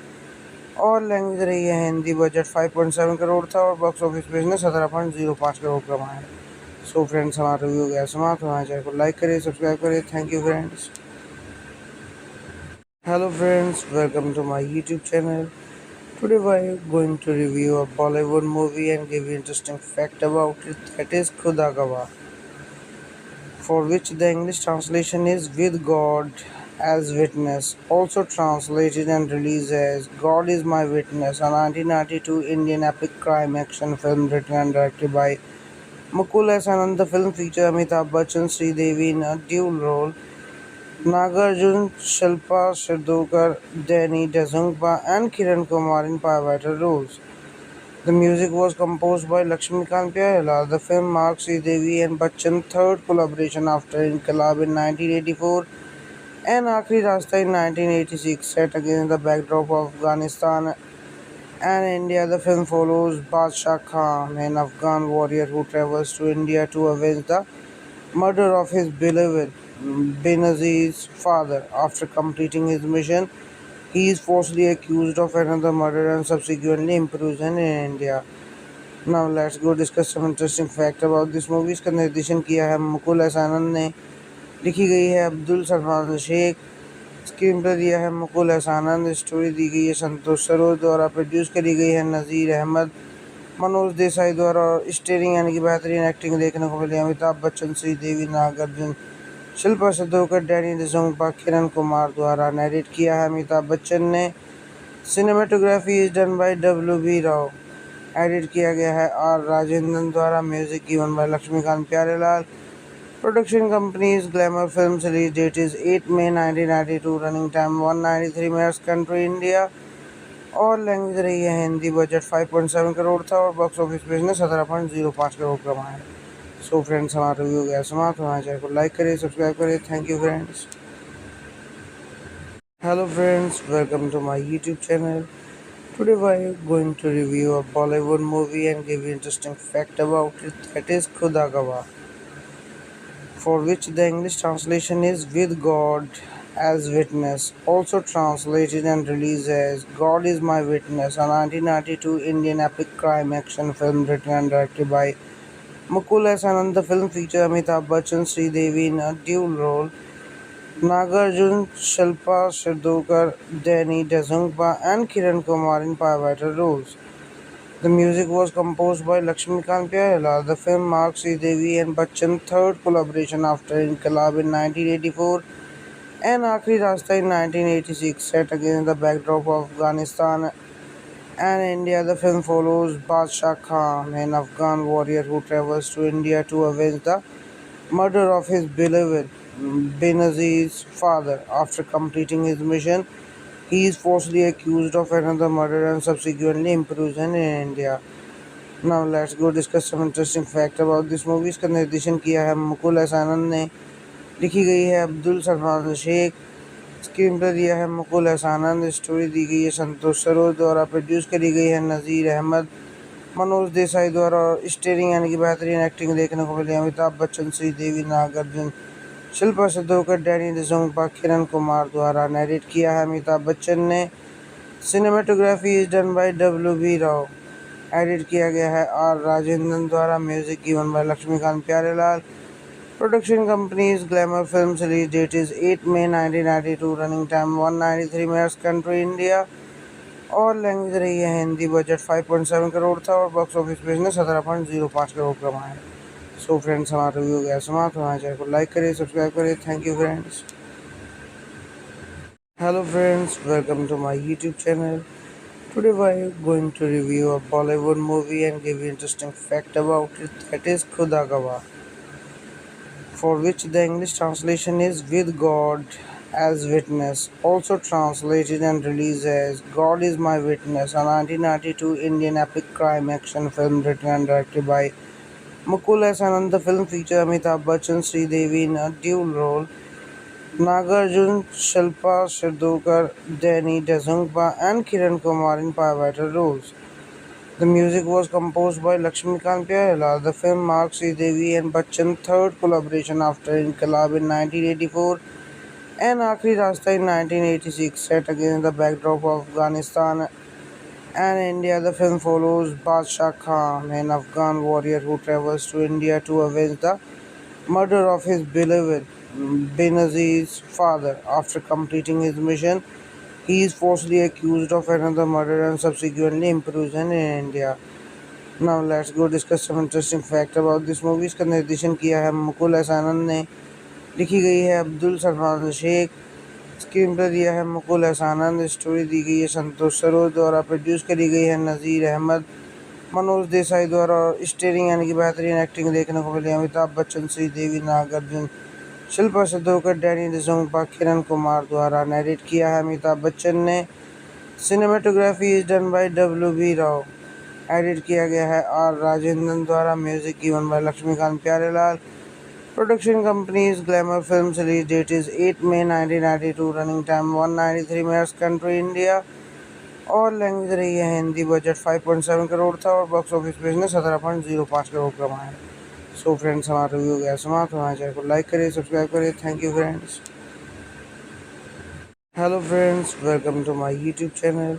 और लैंग्वेज रही है हिंदी। बजट 5.7 करोड़ था और बॉक्स ऑफिस पे इसने 17.05 करोड़ कमाए। सो फ्रेंड्स, हमारा रिव्यू गया समाप्त। हमारे चैनल को लाइक करें, सब्सक्राइब करें। Thank you friends. Hello friends, welcome to my YouTube channel. Today we are going to review a Bollywood movie and give you interesting fact about it, that is Khuda Gawah, for which the English translation is With God as Witness, also translated and released as God is My Witness, a 1992 Indian epic crime action film written and directed by Mukul S. Anand. The film features Amitabh Bachchan, Sridevi in a dual role, Nagarjun, Shilpa Shirdookar, Danny Dezungpa, and Kiran Kumar in pivotal roles. The music was composed by Lakshmikant Pyarelal. The film marks Devi and Bachchan's third collaboration after Inqilab in 1984 and Aakhri Rasta in 1986. Set against the backdrop of Afghanistan and India, the film follows Badshah Khan, an Afghan warrior who travels to India to avenge the murder of his beloved Benazir's father. After completing his mission, he is falsely accused of another murder and subsequently imprisoned in India. Now let's go discuss some interesting fact about this movie. इसका निर्देशन किया है Mukul S आनंद ने, लिखी गई है Abdul Salman Sheikh, screen play दिया है मुकुल एस आनंद, स्टोरी दी गई है संतोष सरोज द्वारा, प्रोड्यूस करी गई है नज़ीर अहमद, मनोज देसाई द्वारा, और स्टेरिंग यानी कि बेहतरीन एक्टिंग देखने को मिली अमिताभ बच्चन, श्रीदेवी, नागार्जुन, शिल्पा शिद्धोकर, डैनी डिसोंगपा, किरण कुमार द्वारा। नरेट किया है अमिताभ बच्चन ने। Cinematography is done by W B. Rao. Edit किया गया है आर राजेंद्रन द्वारा। Music given by Laxmikant Pyarelal. Production company is glamour films. Release date is 8 May 1992। Running time 193 minutes. Country India और लैंग्वेज रही है हिंदी। बजट 5.7 करोड़ था और बॉक्स ऑफिस पे इसने 17.05 करोड़ कमाए। सो फ्रेंड्स, हमारा रिव्यू गया समाप्त। हमारे चैनल को लाइक करें, सब्सक्राइब करें। Thank you friends. Hello friends, welcome to my YouTube channel. Today we are going to review a Bollywood movie and give you interesting fact about it, that is Khuda Gawah, for which the English translation is With God as Witness, also translated and released as God is My Witness, a 1992 Indian epic crime action film written and directed by Mukul S. Anand. The film features Amitabh Bachchan, Sridevi in a dual role, Nagarjun, Shilpa Shirdookar, Danny Dezungpa, and Kiran Kumar in pivotal roles. The music was composed by Lakshmikant Pyarelal. The film marks Devi and Bachchan's third collaboration after Inqilab in 1984 and Aakhri Rasta in 1986. Set against the backdrop of Afghanistan And India, the film follows Badshah Khan, an Afghan warrior who travels to India to avenge the murder of his beloved Benazir's father. After completing his mission, he is falsely accused of another murder and subsequently imprisoned in India. Now let's go discuss some interesting fact about this movie. इसका निर्देशन किया है Mukul S आनंद ने, लिखी गई है Abdul Salman Sheikh, screen play दिया है मुकुल एस आनंद, स्टोरी दी गई है संतोष सरोज द्वारा, प्रोड्यूस करी गई है नज़ीर अहमद, मनोज देसाई द्वारा और स्टेरिंग यानी कि बेहतरीन एक्टिंग देखने को मिली अमिताभ बच्चन, श्रीदेवी, नागार्जुन, शिल्पा शिद्धोकर, डैनी डिसोंगपा, किरण कुमार द्वारा। नरेट किया है अमिताभ बच्चन ने। Cinematography is done by W B Rao. Edit किया गया है आर राजेंद्रन द्वारा। Music given by Laxmikant Pyarelal. Production company is glamour films. Release date is 8 May 1992। Running time 193 minutes. Country India और लैंग्वेज रही है हिंदी। बजट 5.7 करोड़ था और बॉक्स ऑफिस पे इसने 17.05 करोड़ कमाए। सो फ्रेंड्स, हमारा रिव्यू गया समाप्त। हमारे चैनल को लाइक करें, सब्सक्राइब करें। Thank you friends. Hello friends, welcome to my YouTube channel. Today we are going to review a Bollywood movie and give you interesting fact about it, that is Khuda Gawah, for which the English translation is With God as Witness, also translated and released as God is My Witness, a 1992 Indian epic crime action film written and directed by Mukul S. Anand. The film features Amitabh Bachchan, Sridevi in a dual role, Nagarjun, Shilpa Shirdokar, Danny Dezungpa, and Kiran Kumar in pivotal roles. The music was composed by Lakshmikant Pyarelal. The film marks Sridevi and Bachchan's third collaboration after Inqilab in 1984 and Aakhri Rasta in 1986. Set against the backdrop of Afghanistan and India, the film follows Badshah Khan, an Afghan warrior who travels to India to avenge the murder of his beloved Benazir's father. After completing his mission, he is falsely accused of another murder and subsequently imprisoned in India. Now let's go discuss some interesting fact about this movie. इसका निर्देशन किया है Mukul S आनंद ने, लिखी गई है Abdul Salman Sheikh, screen play दिया है मुकुल एस आनंद, स्टोरी दी गई है संतोष सरोज द्वारा, प्रोड्यूस करी गई है नज़ीर अहमद, मनोज देसाई द्वारा और स्टेरिंग यानी कि बेहतरीन एक्टिंग देखने को मिली अमिताभ बच्चन, श्रीदेवी, नागार्जुन, शिल्पा शिद्धोकर, डैनी डिसोंगपा, किरण कुमार द्वारा। नरेट किया है अमिताभ बच्चन ने। Cinematography is done by W B Rao. Edit किया गया है आर राजेंद्रन द्वारा। Music given by Laxmikant Pyarelal. Production company is glamour films. Release date is 8 May 1992। Running time 193 minutes. Country India और लैंग्वेज रही है हिंदी। बजट 5.7 करोड़ था और बॉक्स ऑफिस पे इसने 17.05 करोड़ कमाए। सो फ्रेंड्स, हमारा रिव्यू गया समाप्त। हमारे चैनल को लाइक करें, सब्सक्राइब करें। Thank you friends. Hello friends, welcome to my YouTube channel.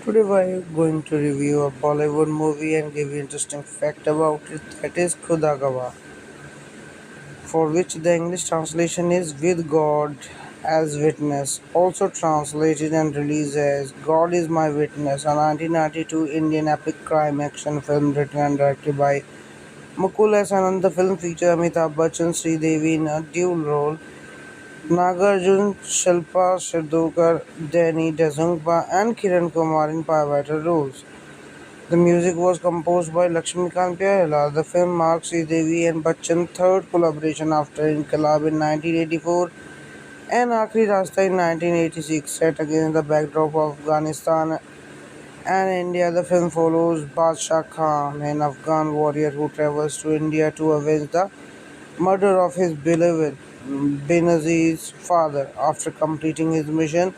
Today we are going to review a Bollywood movie and give you interesting fact about it, that is Khuda Gawah, for which the English translation is With God as Witness, also translated and released as God is My Witness, a 1992 Indian epic crime action film written and directed by Mukul S. Anand. The film features Amitabh Bachchan, Sridevi in a dual role, Nagarjun, Shilpa Shirdokar, Danny Dezungpa, and Kiran Kumar in pivotal roles. The music was composed by Lakshmikant Pyarelal. The film marks Sridevi and Bachchan's third collaboration after Inqilab in 1984 and Aakhri Rasta in 1986. Set against the backdrop of Afghanistan and India, the film follows Badshah Khan, an Afghan warrior who travels to India to avenge the murder of his beloved Benazir's father. After completing his mission,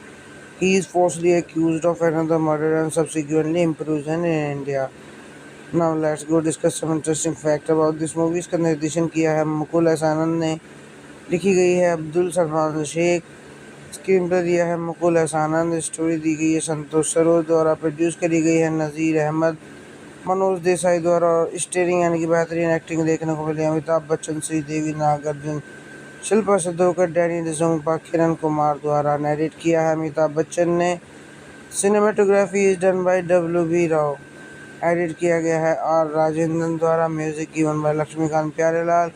he is falsely accused of another murder and subsequently imprisoned in India. Now let's go discuss some interesting fact about this movie. इसका निर्देशन किया है Mukul S आनंद ने, लिखी गई है Abdul Salman Sheikh, screen play दिया है मुकुल एस आनंद, स्टोरी दी गई है संतोष सरोज द्वारा, प्रोड्यूस करी गई है नज़ीर अहमद, मनोज देसाई द्वारा और स्टेरिंग यानी कि बेहतरीन एक्टिंग देखने को मिली अमिताभ बच्चन, श्रीदेवी, नागार्जुन, शिल्पा शिद्धोकर, डैनी डिसोंगपा, किरण कुमार द्वारा। नरेट किया है अमिताभ बच्चन ने। Cinematography is done by W B Rao. Edit किया गया है आर राजेंद्रन द्वारा। Music given by Laxmikant Pyarelal.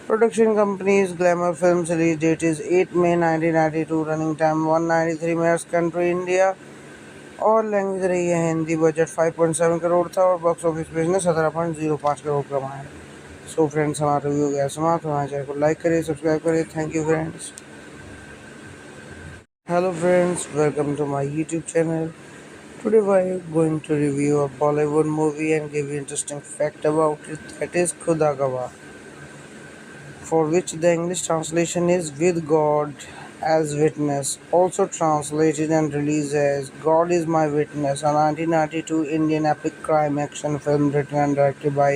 Production company is glamour films. Release date is 8 May 1992। Running time 193 minutes. Country India और लैंग्वेज रही है हिंदी। बजट 5.7 करोड़ था और बॉक्स ऑफिस पे इसने 17.05 करोड़ कमाया। सो फ्रेंड्स, हमारा रिव्यू गया समाप्त। हमारे चैनल को लाइक करिए, सब्सक्राइब करिए। Thank you friends. Hello friends, welcome to my YouTube channel. Today we are going to review a Bollywood movie and give you interesting fact about it, that is Khuda Gawah, for which the English translation is With God as Witness, also translated and released as God is My Witness, a 1992 Indian epic crime action film written and directed by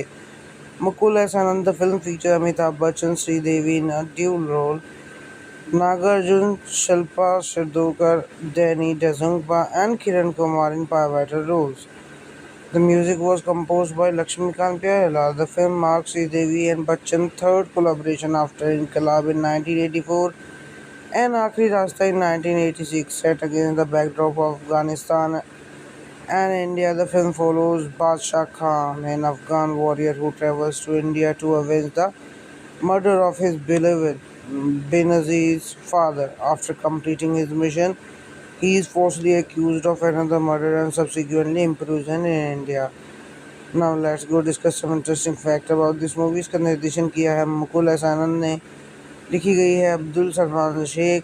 Mukul S. Anand. The film features Amitabh Bachchan, Sridevi in a dual role, Nagarjun, Shilpa Shirdonkar, Danny Dezungpa, and Kiran Kumar in pivotal roles. The music was composed by Lakshmikant Pyarelal. The film marks Sridevi and Bachchan's third collaboration after Inqilab in 1984 and Aakhri Rasta in 1986. Set against the backdrop of Afghanistan and India, the film follows Badshah Khan, an Afghan warrior who travels to India to avenge the murder of his beloved Benazir's father. After completing his mission, he is falsely accused of another murder and subsequently imprisoned in India. Now let's go discuss some interesting fact about this movie. इसका निर्देशन किया है Mukul S आनंद ने, लिखी गई है Abdul Salman Sheikh,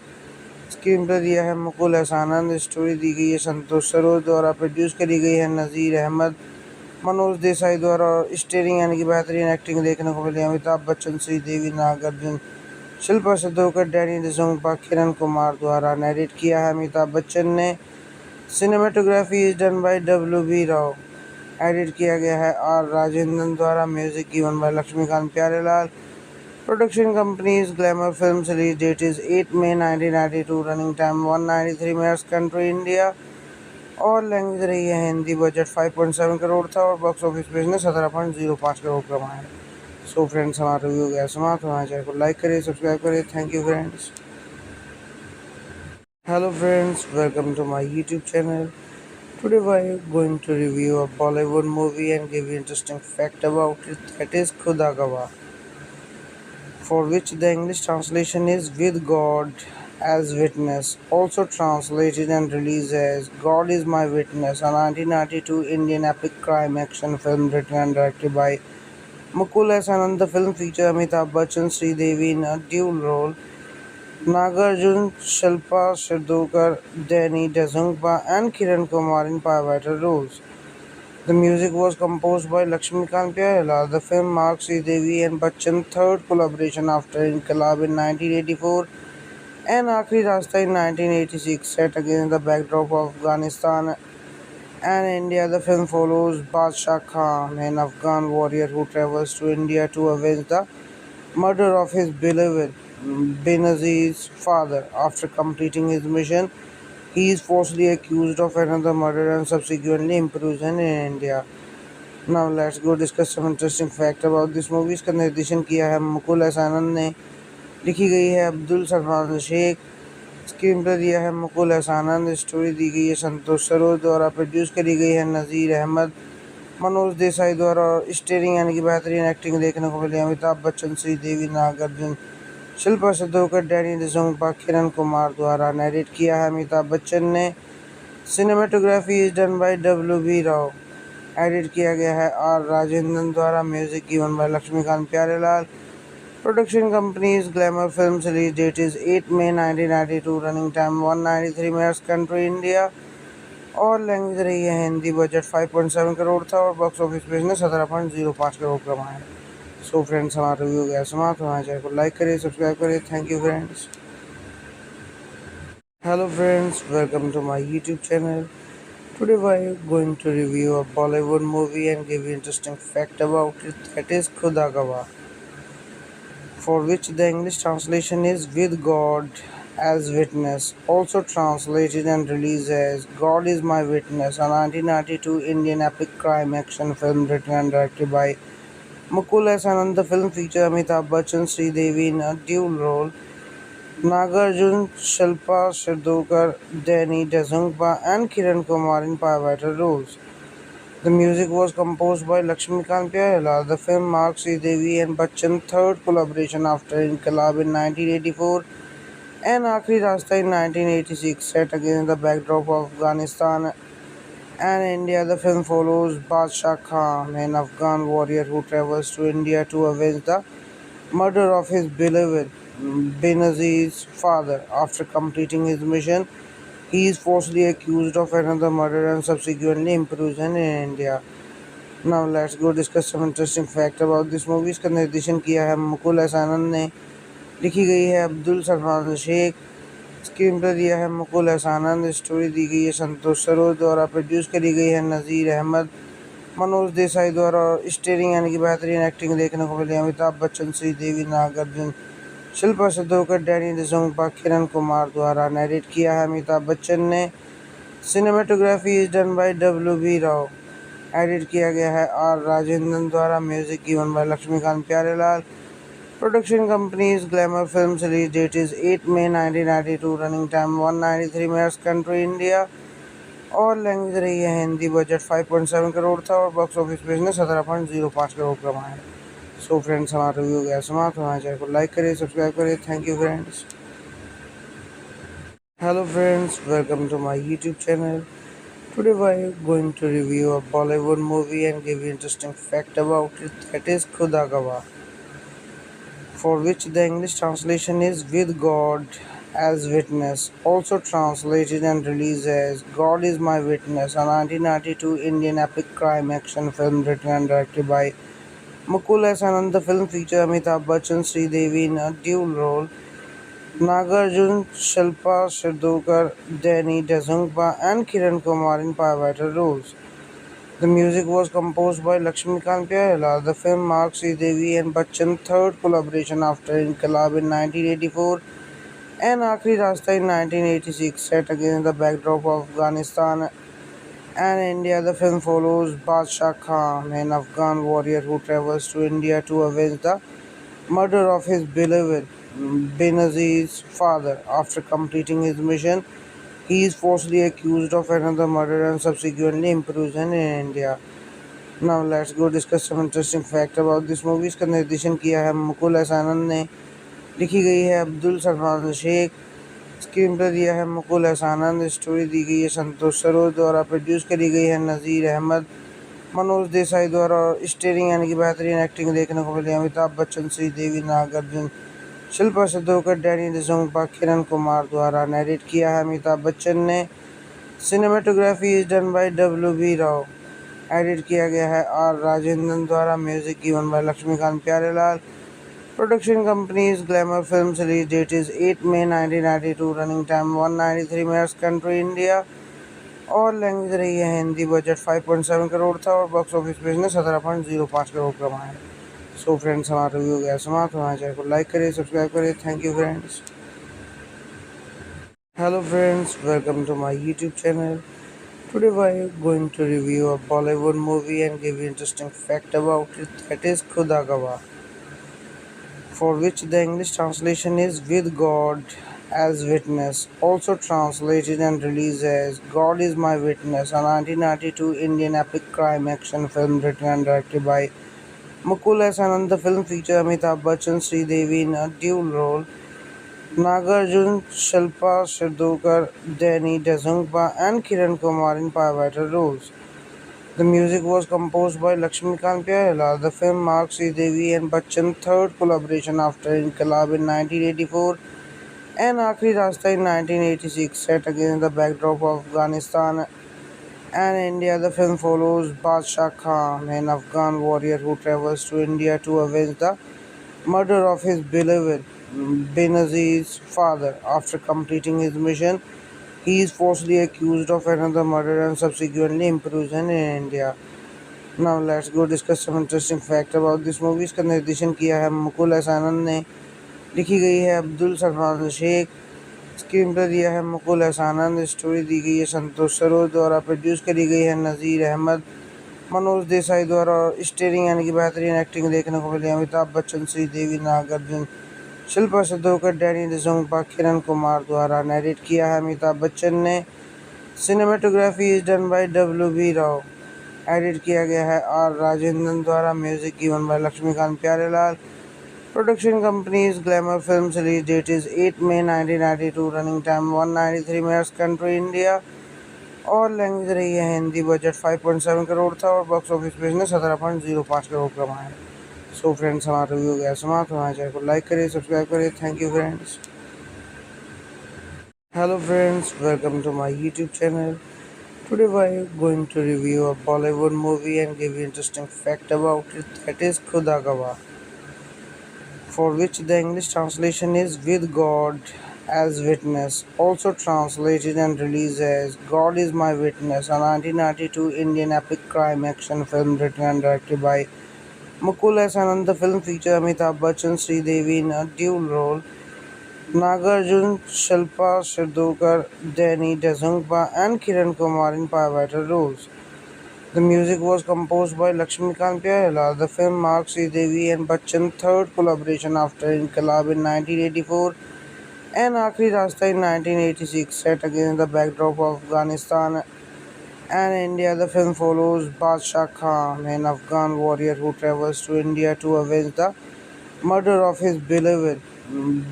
screen play दिया है मुकुल एस आनंद, स्टोरी दी गई है संतोष सरोज द्वारा, प्रोड्यूस करी गई है नज़ीर अहमद, मनोज देसाई द्वारा। और स्टेरिंग यानी कि बेहतरीन एक्टिंग देखने को मिली अमिताभ बच्चन, श्रीदेवी, नागार्जुन, शिल्पा शिरोडकर, डैनी डिसोंगपा, किरण कुमार द्वारा। नरेट किया है अमिताभ बच्चन ने। Cinematography is done by W B Rao. Edit किया गया है आर राजेंद्रन द्वारा। Music given by Laxmikant Pyarelal. Production company is glamour films. Release date is 8 May 1992। Running time 193 minutes. Country India और लैंग्वेज रही है हिंदी। बजट 5.7 करोड़ था और बॉक्स ऑफिस पे इसने 17.05 करोड़ कमाया। सो फ्रेंड्स, हमारा रिव्यू गया समाप्त। हमारे चैनल को लाइक करिए, सब्सक्राइब करिए। Thank you friends. Hello friends, welcome to my YouTube channel. Today we are going to review a Bollywood movie and give you interesting fact about it, that is Khuda Gawah, for which the English translation is With God as Witness, also translated and released as God is My Witness, a 1992 Indian epic crime action film written and directed by Mukul S. Anand. The film features Amitabh Bachchan, Sridevi in a dual role, Nagarjun, Shilpa Shirdonkar, Danny Dezungpa, and Kiran Kumar in pivotal roles. The music was composed by Lakshmikant Pyarelal. The film marks Sridevi and Bachchan's third collaboration after Inqilab in 1984 and Aakhri Rasta in 1986. Set against the backdrop of Afghanistan and India, the film follows Badshah Khan, an Afghan warrior who travels to India to avenge the murder of his beloved Benazir's father. After completing his mission, he is falsely accused of another murder and subsequently imprisoned in India. Now let's go discuss some interesting fact about this movie. इसका निर्देशन किया है Mukul S आनंद ने, लिखी गई है Abdul Salman Sheikh, screen play दिया है मुकुल एस आनंद, स्टोरी दी गई है संतोष सरोज द्वारा, प्रोड्यूस करी गई है नज़ीर अहमद, मनोज देसाई द्वारा। और स्टेरिंग यानी कि बेहतरीन एक्टिंग देखने को मिली अमिताभ बच्चन, श्रीदेवी, नागार्जुन, शिल्पा शिरोडकर, डैनी डिसोंगपा, किरण कुमार द्वारा। नरेट किया है अमिताभ बच्चन ने। Cinematography is done by W B Rao. Edit किया गया है आर राजेंद्रन द्वारा। Music given by Laxmikant Pyarelal. Production company is glamour films. Release date is 8 May 1992। Running time 193 minutes. Country India और लैंग्वेज रही है हिंदी। बजट 5.7 करोड़ था और बॉक्स ऑफिस पे इसने 17.05 करोड़ कमाया। सो फ्रेंड्स, हमारा रिव्यू गया समाप्त। हमारे चैनल को लाइक करिए, सब्सक्राइब करिए। Thank you friends. Hello friends, welcome to my YouTube channel. Today we are going to review a Bollywood movie and give you interesting fact about it, that is Khuda Gawah, for which the English translation is With God as Witness, also translated and released as God is My Witness, a 1992 Indian epic crime action film written and directed by Mukul S. Anand. The film features Amitabh Bachchan, Sridevi in a dual role, Nagarjun, Shilpa Shirdonkar, Danny Dezungpa, and Kiran Kumar in pivotal roles. The music was composed by Lakshmikant Pyarelal. The film marks Sridevi and Bachchan's third collaboration after Inqilab in 1984 and Aakhri Rasta in 1986. Set against the backdrop of Afghanistan And India, the film follows Badshah Khan, an Afghan warrior who travels to India to avenge the murder of his beloved Benazir's father. After completing his mission, he is falsely accused of another murder and subsequently imprisoned in India. Now let's go discuss some interesting fact about this movie. इसका निर्देशन किया है मुकुल एहसानन ने, लिखी गई है Abdul Salman Sheikh, screen play दिया है मुकुल एहसानन, स्टोरी दी गई है संतोष सरोज द्वारा, प्रोड्यूस करी गई है नज़ीर अहमद, मनोज देसाई द्वारा और स्टेरिंग यानी कि बेहतरीन एक्टिंग देखने को मिली अमिताभ बच्चन, श्रीदेवी, नागार्जुन, शिल्पा शिद्धोकर, डैनी डिसोंगपा, किरण कुमार द्वारा। नरेट किया है अमिताभ बच्चन ने। Cinematography is done by W B Rao. Edit किया गया है आर राजेंद्रन द्वारा। Music given by Laxmikant Pyarelal. Production company is glamour films. Release date is 8 May 1992। Running time 193 minutes. Country India और लैंग्वेज रही है हिंदी। बजट 5.7 करोड़ था और बॉक्स ऑफिस पे इसने 17.05 करोड़ कमाए। सो फ्रेंड्स, हमारा रिव्यू गया समाप्त। हमारे चैनल को लाइक करें, सब्सक्राइब करें। Thank you friends. Hello friends, welcome to my YouTube channel. Today we are going to review a Bollywood movie and give you interesting fact about it, that is Khuda Gawah, for which the English translation is With God as Witness, also translated and released as God is My Witness, a 1992 Indian epic crime action film written and directed by Mukul Ahsanand. The film features Amitabh Bachchan, Sridevi in a dual role, Nagarjun, Shilpa Shirdokar, Danny Dezungpa, and Kiran Kumar in pivotal roles. The music was composed by Lakshmikant Pyarelal. The film marks Sridevi and Bachchan's third collaboration after Inqilab in 1984 and Aakhri Rasta in 1986. Set against the backdrop of Afghanistan and India, the film follows Badshah Khan, an Afghan warrior who travels to India to avenge the murder of his beloved Benazir's father. After completing his mission, he is falsely accused of another murder and subsequently imprisoned in India. Now let's go discuss some interesting fact about this movie. इसका निर्देशन किया है मुकुल एहसानन ने, लिखी गई है Abdul Salman Sheikh, screen play दिया है मुकुल एहसानन, स्टोरी दी गई है संतोष सरोज द्वारा, प्रोड्यूस करी गई है नज़ीर अहमद, मनोज देसाई द्वारा और स्टेरिंग यानी कि बेहतरीन एक्टिंग देखने को मिली अमिताभ बच्चन, श्रीदेवी, नागार्जुन, शिल्पा शिद्धोकर, डैनी डिसोंगपा, किरण कुमार द्वारा। नरेट किया है अमिताभ बच्चन ने। Cinematography is done by W B Rao. Edit किया गया है आर राजेंद्रन द्वारा। Music given by Laxmikant Pyarelal. Production company is glamour films. Release date is 8 May 1992। Running time 193 minutes. Country India और लैंग्वेज रही है हिंदी। बजट 5.7 करोड़ था और बॉक्स ऑफिस पे इसने 17.05 करोड़ कमाए। सो फ्रेंड्स, हमारा रिव्यू गया समाप्त। हमारे चैनल को लाइक करें, सब्सक्राइब करें। Thank you friends. Hello friends, welcome to my YouTube channel. Today we are going to review a Bollywood movie and give you interesting fact about it, that is Khuda Gawah, for which the English translation is With God as Witness, also translated and released as God is My Witness, a 1992 Indian epic crime action film written and directed by Mukul Ahsanand. The film features Amitabh Bachchan, Sridevi in a dual role, Nagarjun, Shilpa Shirdokar, Danny Dezungpa, and Kiran Kumar in pivotal roles. The music was composed by Lakshmikant Pyarelal. The film marks Sridevi and Bachchan's third collaboration after Inqilab in 1984 and Aakhri Rasta in 1986. Set against the backdrop of Afghanistan and India, the film follows Badshah Khan, an Afghan warrior who travels to India to avenge the murder of his beloved Benazir's father. After completing his mission, he is falsely accused of another murder and subsequently imprisoned in India. Now let's go discuss some interesting fact about this movie. इसका निर्देशन किया है मुकुल एहसानन ने, लिखी गई है Abdul Salman Sheikh, screen play दिया है मुकुल एहसानन, स्टोरी दी गई है संतोष सरोज द्वारा, प्रोड्यूस करी गई है नज़ीर अहमद, मनोज देसाई द्वारा और स्टेरिंग यानी कि बेहतरीन एक्टिंग देखने को मिली अमिताभ बच्चन, श्रीदेवी, नागार्जुन, शिल्पा शिद्धोकर, डैनी डिसोंगपा, किरण कुमार द्वारा। नरेट किया है अमिताभ बच्चन ने। Cinematography is done by W B Rao. Edit किया गया है आर राजेंद्रन द्वारा। Music given by Laxmikant Pyarelal. Production company is glamour films. Release date is 8 May 1992। Running time 193 minutes. Country India और लैंग्वेज रही है हिंदी। बजट 5.7 करोड़ था और बॉक्स ऑफिस पे इसने 17.05 करोड़ कमाए। सो फ्रेंड्स, हमारा रिव्यू गया समाप्त। हमारे चैनल को लाइक करिए, सब्सक्राइब करिए। Thank you friends. Hello friends, welcome to my YouTube channel. Today we are going to review a Bollywood movie and give you interesting fact about it, that is Khuda Gawah, for which the English translation is With God as Witness, also translated and released as God is My Witness, a 1992 Indian epic crime action film written and directed by Mukul S. Anand. The film features Amitabh Bachchan, Sridevi in a dual role, Nagarjun, Shilpa Shirdookar, Danny Dezungpa, and Kiran Kumar in pivotal roles. The music was composed by Lakshmikant Pyarelal. The film marks Devi and Bachchan's third collaboration after Inqilab in 1984 and Aakhri Rasta in 1986. Set against the backdrop of Afghanistan and India, the film follows Badshah Khan, an Afghan warrior who travels to India to avenge the murder of his beloved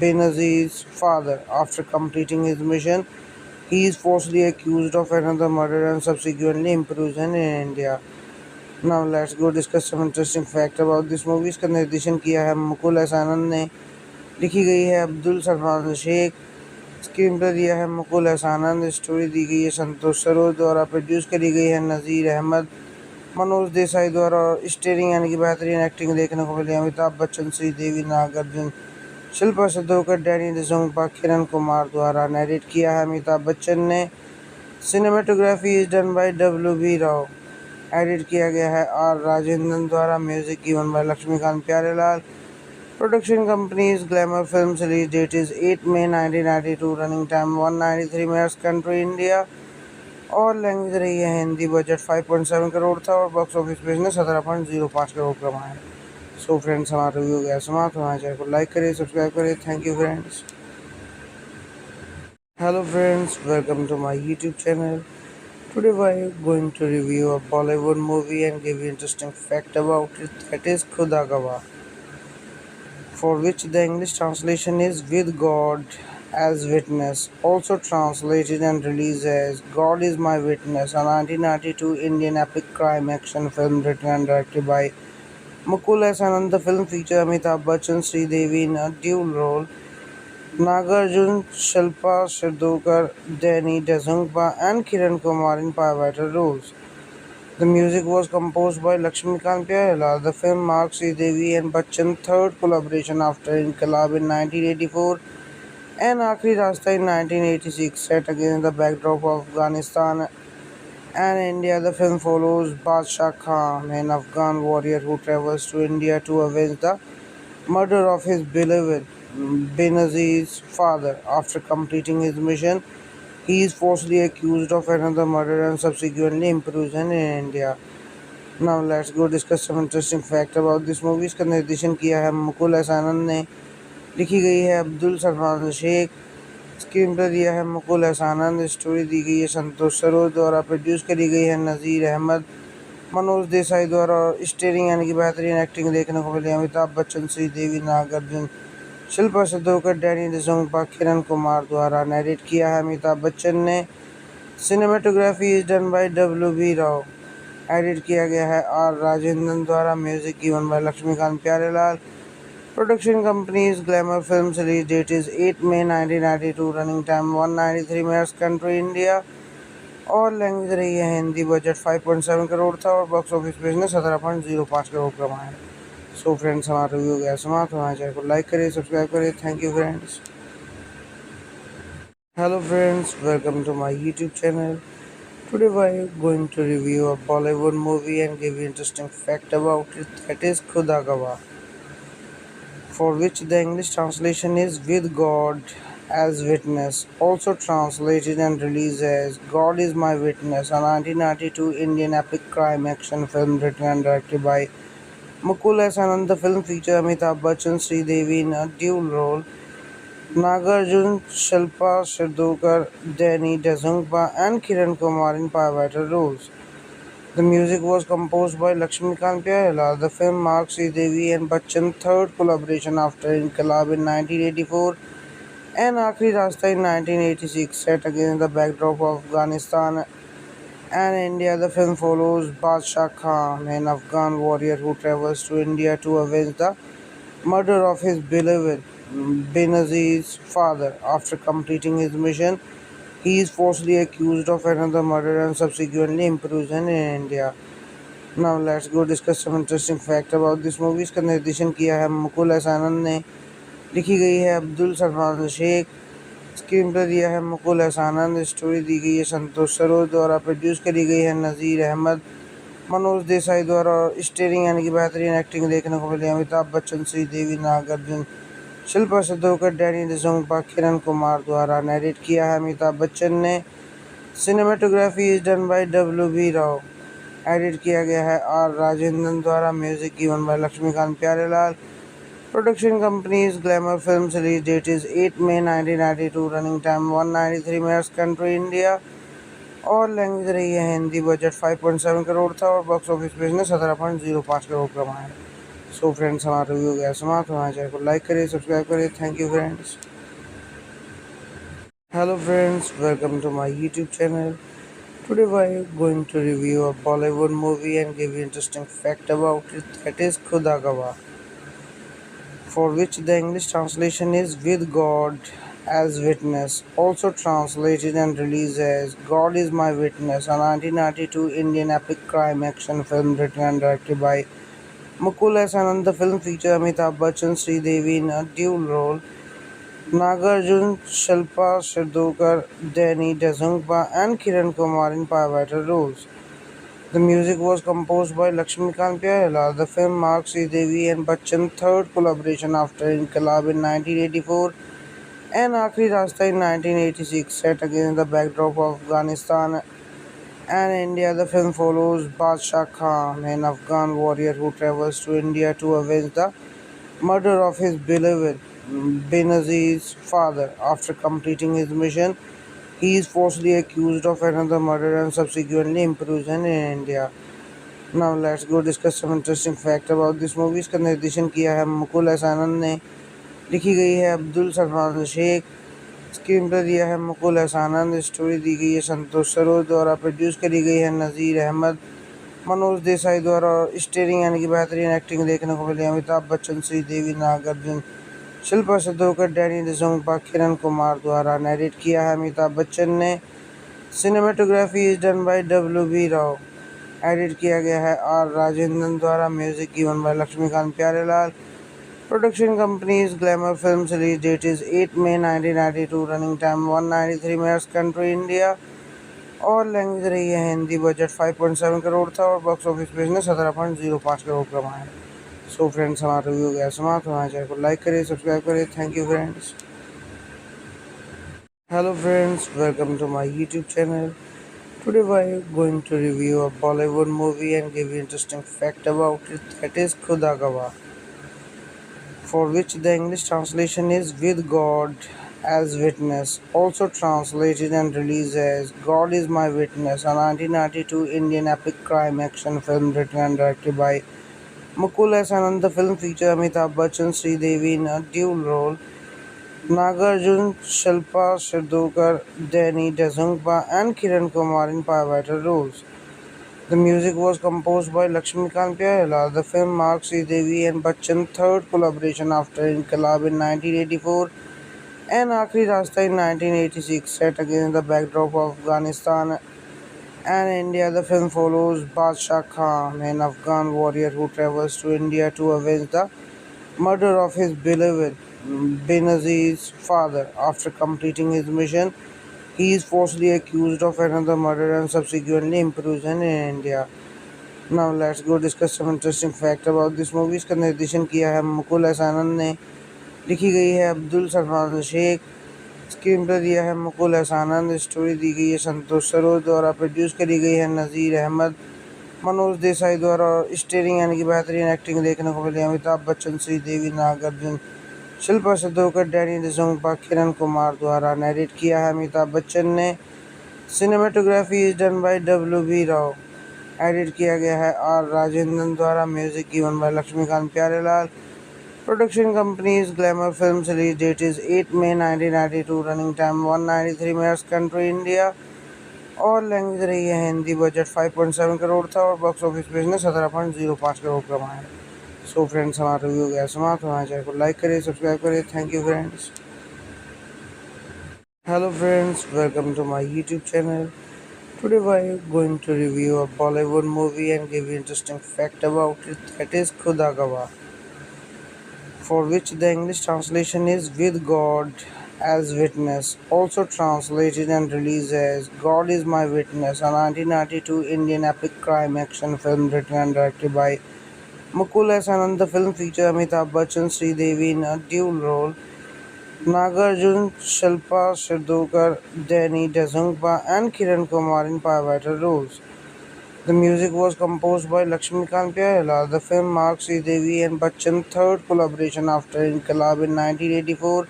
Benazir's father. After completing his mission, he is falsely accused of another murder and subsequently imprisoned in India. Now let's go discuss some interesting fact about this movie. इसका निर्देशन किया है Mukul S आनंद ने, लिखी गई है Abdul Salman Sheikh, screen play दिया है मुकुल एस आनंद, स्टोरी दी गई है संतोष सरोज द्वारा, प्रोड्यूस करी गई है नज़ीर अहमद, मनोज देसाई द्वारा, और स्टेरिंग यानी कि बेहतरीन एक्टिंग देखने को मिली अमिताभ बच्चन, श्रीदेवी, नागार्जुन, शिल्पा शिद्धोकर, डैनी डिसोंगपा, किरण कुमार द्वारा। नरेट किया है अमिताभ बच्चन ने। Cinematography is done by W B Rao. Edit किया गया है आर राजेंद्रन द्वारा। Music given by Laxmikant Pyarelal. Production company is glamour films. Release date is 8 May 1992। Running time 193 minutes. Country India और लैंग्वेज रही है हिंदी। बजट 5.7 करोड़ था और बॉक्स ऑफिस पे इसने 17.05 करोड़ कमाए। सो फ्रेंड्स, हमारा रिव्यू गया समाप्त। हमारे चैनल को लाइक करिए, सब्सक्राइब करिए। Thank you friends. Hello friends, welcome to my YouTube channel. Today we are going to review a Bollywood movie and give you interesting fact about it, that is Khuda Gawah, for which the English translation is With God as Witness, also translated and released as God is My Witness, a 1992 Indian epic crime action film written and directed by Mukul S. Anand. The film features Amitabh Bachchan, Sridevi in a dual role, Nagarjun, Shilpa Shirdookar, Danny Dezungpa, and Kiran Kumar in pivotal roles. The music was composed by Lakshmikant Pyarelal. The film marks Devi and Bachchan's third collaboration after Inqilab in 1984 and Aakhri Rasta in 1986. Set against the backdrop of Afghanistan and India, the film follows Badshah Khan, an Afghan warrior who travels to India to avenge the murder of his beloved Benazir's father. After completing his mission, he is falsely accused of another murder and subsequently imprisoned in India. Now let's go discuss some interesting fact about this movie. इसका निर्देशन किया है Mukul S आनंद ने, लिखी गई है Abdul Salman Sheikh, screen play दिया है मुकुल एस आनंद, स्टोरी दी गई है संतोष सरोज द्वारा, प्रोड्यूस करी गई है नज़ीर अहमद, मनोज देसाई द्वारा, और स्टेरिंग यानी कि बेहतरीन एक्टिंग देखने को मिली अमिताभ बच्चन, श्रीदेवी, नागार्जुन, शिल्पा शिद्धोकर, डैनी डिसोंगपा, किरण कुमार द्वारा। नरेट किया है अमिताभ बच्चन ने। Cinematography is done by W B Rao. Edit किया गया है आर राजेंद्रन द्वारा। Music given by Laxmikant Pyarelal. Production company is glamour films. Release date is 8 May 1992। Running time 193 minutes. Country India और लैंग्वेज रही है हिंदी। बजट 5.7 करोड़ था और बॉक्स ऑफिस पे इसने 17.05 करोड़ कमाए। सो फ्रेंड्स, हमारा रिव्यू गया समाप्त। हमारे चैनल को लाइक करिए, सब्सक्राइब करिए। Thank you friends. Hello friends, welcome to my YouTube channel. Today we are going to review a Bollywood movie and give you interesting fact about it, that is Khuda Gawah, for which the English translation is With God as Witness, also translated and released as God is My Witness, a 1992 Indian epic crime action film written and directed by Mukul S. Anand. The film features Amitabh Bachchan, Sridevi in a dual role, Nagarjun, Shilpa Shirdookar, Danny Dezungpa, and Kiran Kumar in pivotal roles. The music was composed by Lakshmikant Pyarelal. The film marks Devi and Bachchan's third collaboration after Inqilab in 1984 and Aakhri Rasta in 1986. Set against the backdrop of Afghanistan And India, the film follows Badshah Khan, an Afghan warrior who travels to India to avenge the murder of his beloved Benazir's father. After completing his mission, he is falsely accused of another murder and subsequently imprisoned in India. Now let's go discuss some interesting fact about this movie. इसका निर्देशन किया है Mukul S आनंद ने, लिखी गई है Abdul Salman Sheikh, screen play दिया है मुकुल एस आनंद, स्टोरी दी गई है संतोष सरोज द्वारा, प्रोड्यूस करी गई है नज़ीर अहमद, मनोज देसाई द्वारा। और स्टेरिंग यानी कि बेहतरीन एक्टिंग देखने को मिली अमिताभ बच्चन, श्रीदेवी, नागार्जुन, शिल्पा शिद्धोकर, डैनी डिसोंगपा, किरण कुमार द्वारा। नरेट किया है अमिताभ बच्चन ने। Cinematography is done by W B Rao. Edit किया गया है आर राजेंद्रन द्वारा। Music given by Laxmikant Pyarelal. Production company is glamour films. Release date is 8 May 1992। Running time 193 minutes. Country India और लैंग्वेज रही है हिंदी। बजट 5.7 करोड़ था और बॉक्स ऑफिस पे इसने 17.05 करोड़ कमाया। सो फ्रेंड्स, हमारा रिव्यू गया समाप्त। हमारे चैनल को लाइक करें, सब्सक्राइब करें। Thank you friends. Hello friends, welcome to my YouTube channel. Today we are going to review a Bollywood movie and give you interesting fact about it, that is Khuda Gawah, for which the English translation is With God as Witness, also translated and released as God is My Witness, a 1992 Indian epic crime action film written and directed by Mukul S. Anand. The film features Amitabh Bachchan, Sridevi in a dual role, Nagarjun, Shilpa Shirdokar, Danny Dezungpa, and Kiran Kumar in pivotal roles. The music was composed by Lakshmikant Pyarelal. The film marks Devi and Bachchan's third collaboration after Inqilab in 1984 and Aakhri Rasta in 1986. Set against the backdrop of Afghanistan and India, the film follows Badshah Khan, an Afghan warrior who travels to India to avenge the murder of his beloved Benazir's father. After completing his mission, he is falsely accused of another murder and subsequently imprisoned in India. Now let's go discuss some interesting fact about this movie. इसका निर्देशन किया है Mukul S आनंद ने, लिखी गई है Abdul Salman Sheikh, screen play दिया है मुकुल एस आनंद, स्टोरी दी गई है संतोष सरोज द्वारा, प्रोड्यूस करी गई है नज़ीर अहमद, मनोज देसाई द्वारा। और स्टेरिंग यानी कि बेहतरीन एक्टिंग देखने को मिली अमिताभ बच्चन, श्रीदेवी, नागार्जुन, शिल्पा शिद्धोकर, डैनी डिसोंगपा, किरण कुमार द्वारा। नरेट किया है अमिताभ बच्चन ने। Cinematography is done by W B. Rao. Edit किया गया है आर राजेंद्रन द्वारा। Music given by Laxmikant Pyarelal. Production company is glamour films. Release date is 8 May 1992। Running time 193 minutes. Country India और लैंग्वेज रही है हिंदी। बजट 5.7 करोड़ था और बॉक्स ऑफिस पे इसने 17.05 करोड़ कमाया। सो फ्रेंड्स, हमारा रिव्यू गया समाप्त। हमारे चैनल को लाइक करें, सब्सक्राइब करें। Thank you friends. Hello friends, welcome to my YouTube channel. Today we are going to review a Bollywood movie and give you interesting fact about it, that is Khuda Gawah, for which the English translation is With God as Witness, also translated and released as God is My Witness, a 1992 Indian epic crime action film written and directed by Mukul S. Anand. The film features Amitabh Bachchan, Sridevi in a dual role, Nagarjun, Shilpa Shirdokar, Danny Dezungpa, and Kiran Kumar in pivotal roles. The music was composed by Lakshmikant Pyarelal. The film marks Devi and Bachchan's third collaboration after Inqilab in 1984 and Aakhri Rasta in 1986. Set against the backdrop of Afghanistan and India, the film follows Badshah Khan, an Afghan warrior who travels to India to avenge the murder of his beloved Benazir's father. After completing his mission, he is falsely accused of another murder and subsequently imprisoned in India. Now let's go discuss some interesting fact about this movie. इसका निर्देशन किया है Mukul S आनंद ने, लिखी गई है Abdul Salman Sheikh, screen play दिया है मुकुल एस आनंद, स्टोरी दी गई है संतोष सरोज द्वारा, प्रोड्यूस करी गई है नज़ीर अहमद, मनोज देसाई द्वारा। और स्टेरिंग यानी कि बेहतरीन एक्टिंग देखने को मिली अमिताभ बच्चन, श्रीदेवी, नागार्जुन, शिल्पा शिद्धोकर, डैनी डिसोंगपा, किरण कुमार द्वारा। नरेट किया है अमिताभ बच्चन ने। Cinematography is done by W B. Rao. Edit किया गया है आर राजेंद्रन द्वारा। Music given by Laxmikant Pyarelal. Production company is glamour films. Release date is 8 May 1992। Running time 193 minutes. Country India और लैंग्वेज रही है हिंदी। बजट 5.7 करोड़ था और बॉक्स ऑफिस पे इसने 17.05 करोड़ कमाए। सो फ्रेंड्स, हमारा रिव्यू हो गया समाप्त। हमारे चैनल को लाइक करें, सब्सक्राइब करें। Thank you friends. Hello friends, welcome to my YouTube channel. Today we are going to review a Bollywood movie and give you interesting fact about it, that is Khuda Gawah, for which the English translation is With God as Witness, also translated and released as God is My Witness, a 1992 Indian epic crime action film written and directed by Mukul S. Anand. The film features Amitabh Bachchan, Sridevi in a dual role, Nagarjun, Shilpa Shirdonkar, Danny Dezungpa, and Kiran Kumar in pivotal roles. The music was composed by Lakshmikant Pyarelal. The film marks Sridevi and Bachchan's third collaboration after Inqilab in 1984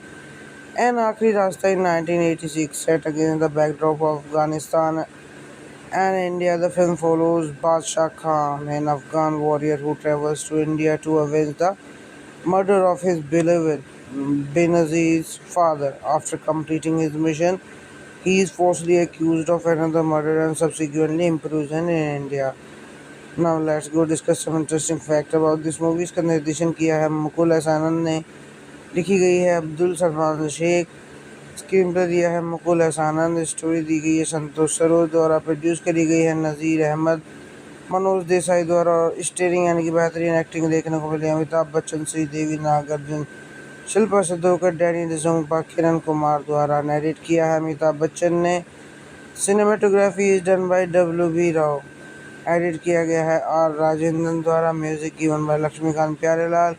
and Aakhri Rasta in 1986. Set against the backdrop of Afghanistan and India, the film follows Badshah Khan, an Afghan warrior who travels to India to avenge the murder of his beloved Benazir's father. After completing his mission, he is falsely accused of another murder and subsequently imprisoned in India. Now let's go discuss some interesting fact about this movie. इसका निर्देशन किया है Mukul S आनंद ने, लिखी गई है Abdul Salman Sheikh, screen play दिया है मुकुल एस आनंद, स्टोरी दी गई है संतोष सरोज द्वारा, प्रोड्यूस करी गई है नज़ीर अहमद, मनोज देसाई द्वारा, और स्टेरिंग यानी कि बेहतरीन एक्टिंग देखने को मिली अमिताभ बच्चन, श्रीदेवी, नागार्जुन, शिल्पा शिरोडकर, डैनी डिसोंगपा, किरण कुमार द्वारा। नरेट किया है अमिताभ बच्चन ने। Cinematography is done by W B Rao. Edit किया गया है आर राजेंद्रन द्वारा। Music given by Laxmikant Pyarelal.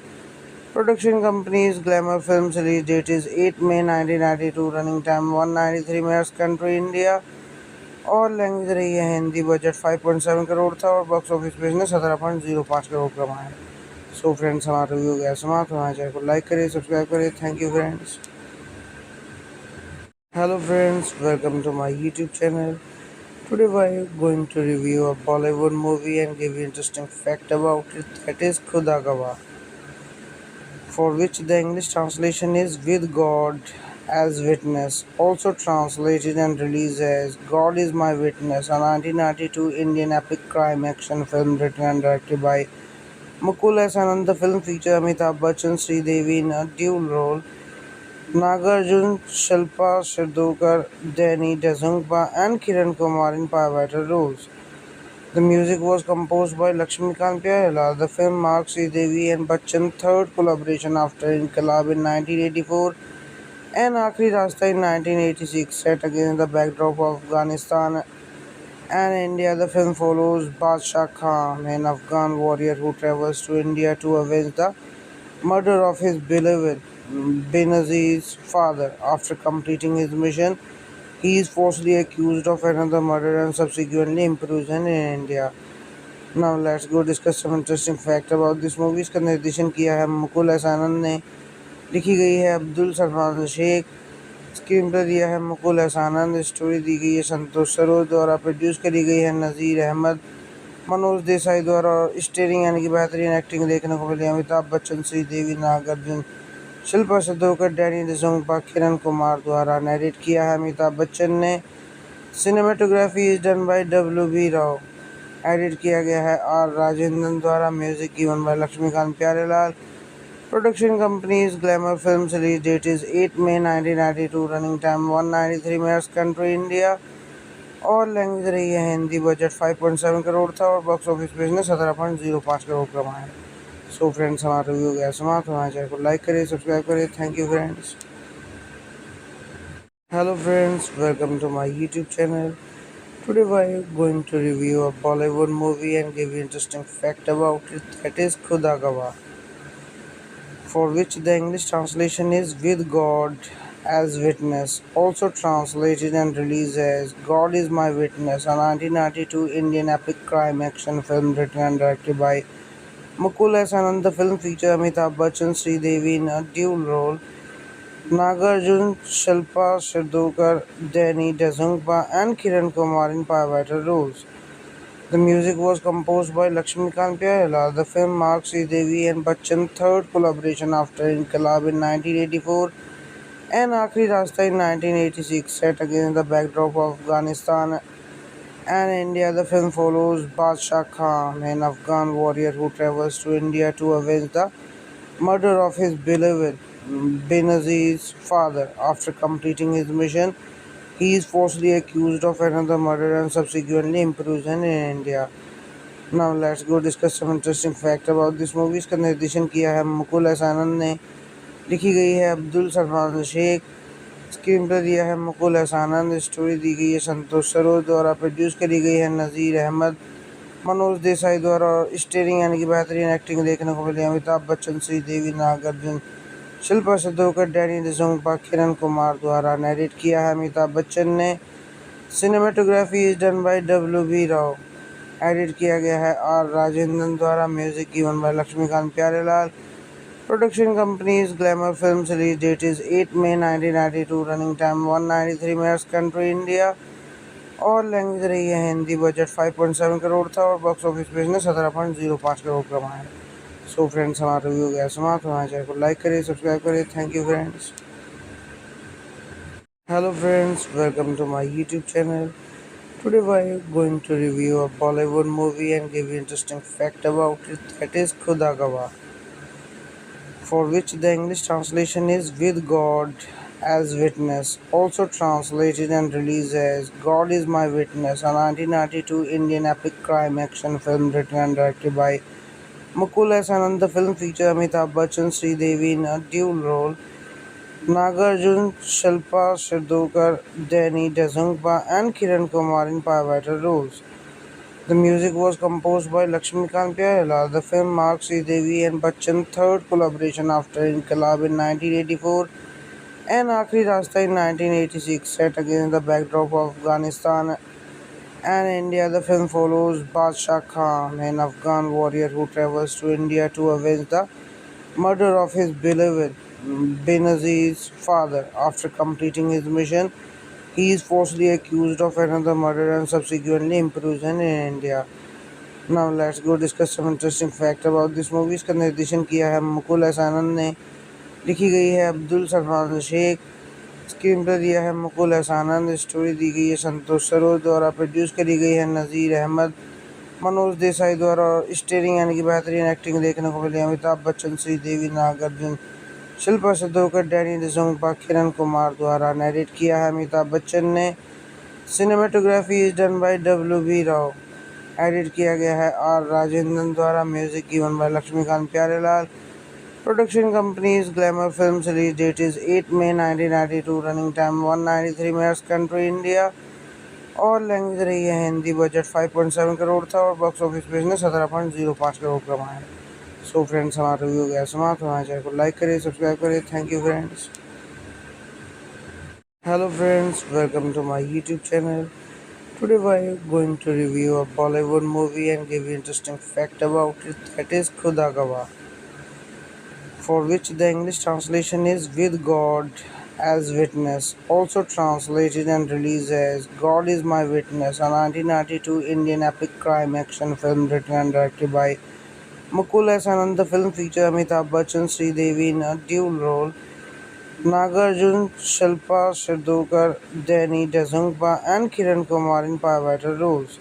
Production company is glamour films. Release date is 8 May 1992। Running time 193 minutes. Country India और लैंग्वेज रही है हिंदी। बजट 5.7 करोड़ था और बॉक्स ऑफिस पे इसने 17.05 करोड़ कमाए। सो फ्रेंड्स, हमारा रिव्यू हो गया समाप्त। हमारे चैनल को लाइक करें, सब्सक्राइब करें। Thank you friends. Hello friends, welcome to my YouTube channel. Today we are going to review a Bollywood movie and give you interesting fact about it, that is Khuda Gawah, for which the English translation is With God as Witness, also translated and released as God is My Witness, a 1992 Indian epic crime action film written and directed by Mukul S. Anand. The film features Amitabh Bachchan, Sridevi in a dual role, Nagarjun, Shilpa Shirdonkar, Danny Dezungpa, and Kiran Kumar in pivotal roles. The music was composed by Lakshmikant Pyarelal. The film marks Sridevi and Bachchan's third collaboration after Inqilab in 1984 and Aakhri Rasta in 1986. Set against the backdrop of Afghanistan and India, the film follows Badshah Khan, an Afghan warrior who travels to India to avenge the murder of his beloved Benazir's father. After completing his mission, he is falsely accused of another murder and subsequently imprisoned in India. Now let's go discuss some interesting fact about this movie. इसका निर्देशन किया है Mukul S आनंद ने, लिखी गई है Abdul Salman Sheikh, screen play दिया है मुकुल एस आनंद, स्टोरी दी गई है संतोष सरोज द्वारा, प्रोड्यूस करी गई है नज़ीर अहमद, मनोज देसाई द्वारा, और स्टेरिंग यानी कि बेहतरीन एक्टिंग देखने को मिली अमिताभ बच्चन, श्रीदेवी, नागार्जुन, शिल्पा शिरोडकर, डैनी डिसोंगपा, किरण कुमार द्वारा। नरेट किया है अमिताभ बच्चन ने। Cinematography is done bye डब्ल्यू.बी.राव। Edit किया गया है आर राजेंद्रन द्वारा। Music given by Laxmikant Pyarelal. Production company is glamour films. Release date is 8 May 1992। Running time 193 minutes. Country India और लैंग्वेज रही है हिंदी। बजट 5.7 करोड़ था और बॉक्स ऑफिस पे इसने 17.05 करोड़ कमाए। सो फ्रेंड्स, हमारा रिव्यू हो गया समाप्त। हमारे चैनल को लाइक करें, सब्सक्राइब करें। Thank you friends. Hello friends, welcome to my YouTube channel. Today we are going to review a Bollywood movie and give you interesting fact about it, that is Khuda Gawah, for which the English translation is With God as Witness, also translated and released as God is My Witness, a 1992 Indian epic crime action film written and directed by Mukul S. Anand. The film features Amitabh Bachchan, Sridevi in a dual role, Nagarjun, Shilpa Shirdonkar, Danny Dezungpa, and Kiran Kumar in pivotal roles. The music was composed by Lakshmikant Pyarelal. The film marks Sridevi and Bachchan's third collaboration after Inqilab in 1984 and Aakhri Rasta in 1986. Set against the backdrop of Afghanistan And India, the film follows Badshah Khan, an Afghan warrior who travels to India to avenge the murder of his beloved Benazir's father. After completing his mission, he is falsely accused of another murder and subsequently imprisoned in India. Now let's go discuss some interesting fact about this movie. इसका निर्देशन किया है Mukul S आनंद ने, लिखी गई है Abdul Salman Sheikh, screen play दिया है मुकुल एस आनंद, स्टोरी दी गई है संतोष सरोज द्वारा, प्रोड्यूस करी गई है नज़ीर अहमद, मनोज देसाई द्वारा और स्टेरिंग यानी कि बेहतरीन एक्टिंग देखने को मिली अमिताभ बच्चन, श्रीदेवी, नागार्जुन, शिल्पा शिद्धोकर, डैनी डिसोंगपा, किरण कुमार द्वारा। नरेट किया है अमिताभ बच्चन ने। Cinematography is done by W B Rao. Edit किया गया है आर राजेंद्रन द्वारा। Music given by Laxmikant Pyarelal. Production company is glamour films. Release date is 8 May 1992। Running time 193 minutes. Country India और लैंग्वेज रही है हिंदी। बजट 5.7 करोड़ था और बॉक्स ऑफिस पे इसने 17.05 करोड़ कमाया। सो फ्रेंड्स, हमारा रिव्यू गया समाप्त। हमारे चैनल को लाइक करें, सब्सक्राइब करें। Thank you friends. Hello friends, welcome to my YouTube channel. Today we are going to review a Bollywood movie and give you interesting fact about it, that is Khuda Gawah, for which the English translation is With God as Witness, also translated and released as God is My Witness, a 1992 Indian epic crime action film written and directed by Mukul S. Anand. The film features Amitabh Bachchan, Sridevi in a dual role, Nagarjun, Shilpa Shirdokar, Danny Dezungpa, and Kiran Kumar in pivotal roles. The music was composed by Lakshmikant Pyarelal. The film marks Sridevi and Bachchan's third collaboration after Inqilab in 1984 and Aakhri Rasta in 1986. Set against the backdrop of Afghanistan and India, the film follows Badshah Khan, an Afghan warrior who travels to India to avenge the murder of his beloved Benazir's father. After completing his mission, he is falsely accused of another murder and subsequently imprisoned in India. Now let's go discuss some interesting fact about this movie. इसका निर्देशन किया है Mukul S आनंद ने, लिखी गई है Abdul Salman Sheikh, screen play दिया है मुकुल एस आनंद, स्टोरी दी गई है संतोष सरोज द्वारा, प्रोड्यूस करी गई है नज़ीर अहमद, मनोज देसाई द्वारा और स्टेरिंग यानी कि बेहतरीन एक्टिंग देखने को मिली अमिताभ बच्चन, श्रीदेवी, नागार्जुन, शिल्पा शिद्धोकर, डैनी डिसोंगपा, किरण कुमार द्वारा। नरेट किया है अमिताभ बच्चन ने। Cinematography is done by W B Rao. Edit किया गया है आर राजेंद्रन द्वारा। Music given by Laxmikant Pyarelal. Production company is glamour films. Release date is 8 May 1992। Running time 193 minutes. Country India और लैंग्वेज रही है हिंदी। बजट 5.7 करोड़ था और बॉक्स ऑफिस पे इसने 17.05 करोड़ कमाया। सो फ्रेंड्स, हमारा रिव्यू गया समाप्त। हमारे चैनल को लाइक करें, सब्सक्राइब करें। Thank you friends. Hello friends, welcome to my YouTube channel. Today we are going to review a Bollywood movie and give you interesting fact about it, that is Khuda Gawah, for which the English translation is With God as Witness, also translated and released as God is My Witness, a 1992 Indian epic crime action film written and directed by Mukul S. Anand. The film features Amitabh Bachchan, Sridevi in a dual role, Nagarjun, Shilpa Shirdokar, Danny Dezungpa, and Kiran Kumar in pivotal roles.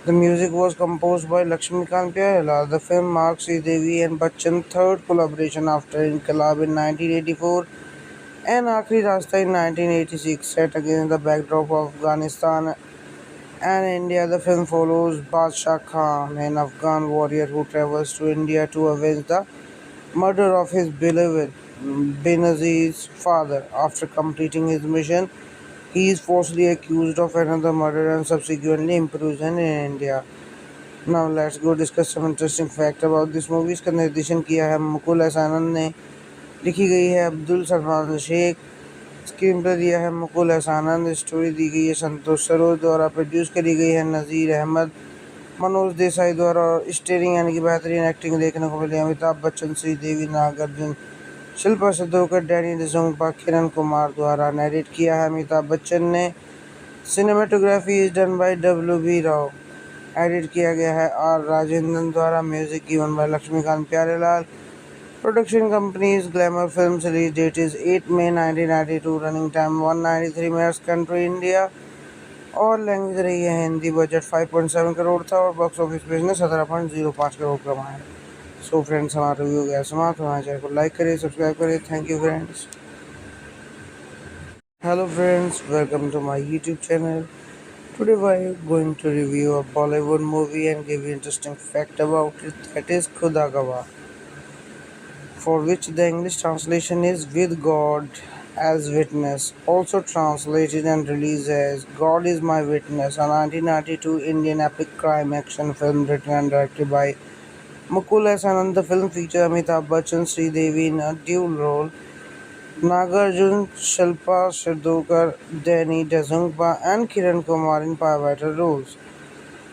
The music was composed by Lakshmikant Pyarelal. The film marks Sridevi and Bachchan's third collaboration after Inqilab in 1984 and Aakhri Rasta in 1986. Set against the backdrop of Afghanistan and India, the film follows Badshah Khan, an Afghan warrior who travels to India to avenge the murder of his beloved Benazir's father. After completing his mission, he is falsely accused of another murder and subsequently imprisoned in India. Now let's go discuss some interesting fact about this movie. इसका निर्देशन किया है Mukul S आनंद ने, लिखी गई है Abdul Salman Sheikh, screen play दिया है मुकुल एस आनंद, स्टोरी दी गई है संतोष सरोज द्वारा, प्रोड्यूस करी गई है नज़ीर अहमद, मनोज देसाई द्वारा और स्टेरिंग यानी कि बेहतरीन एक्टिंग देखने को मिली अमिताभ बच्चन, श्रीदेवी, नागार्जुन, शिल्पा शिद्धोकर, डैनी डिसोंगपा, किरण कुमार द्वारा। नरेट किया है अमिताभ बच्चन ने। Cinematography is done by W B Rao. Edit किया गया है आर राजेंद्रन द्वारा। Music given by Laxmikant Pyarelal. Production company is glamour films. Release date is 8 May 1992। Running time 193 minutes. Country India और लैंग्वेज रही है हिंदी। बजट 5.7 करोड़ था और बॉक्स ऑफिस पे इसने 17.05 करोड़ कमाए। सो फ्रेंड्स, हमारा रिव्यू गया समाप्त। हमारे चैनल को लाइक करें, सब्सक्राइब करें। Thank you friends. Hello friends, welcome to my YouTube channel. Today we are going to review a Bollywood movie and give you interesting fact about it, that is Khuda Gawah, for which the English translation is With God as Witness, also translated and released as God is My Witness, a 1992 Indian epic crime action film written and directed by Mukul S. Anand. The film features Amitabh Bachchan, Sridevi in a dual role, Nagarjun, Shilpa Shirdonkar, Danny Dezungpa, and Kiran Kumar in pivotal roles.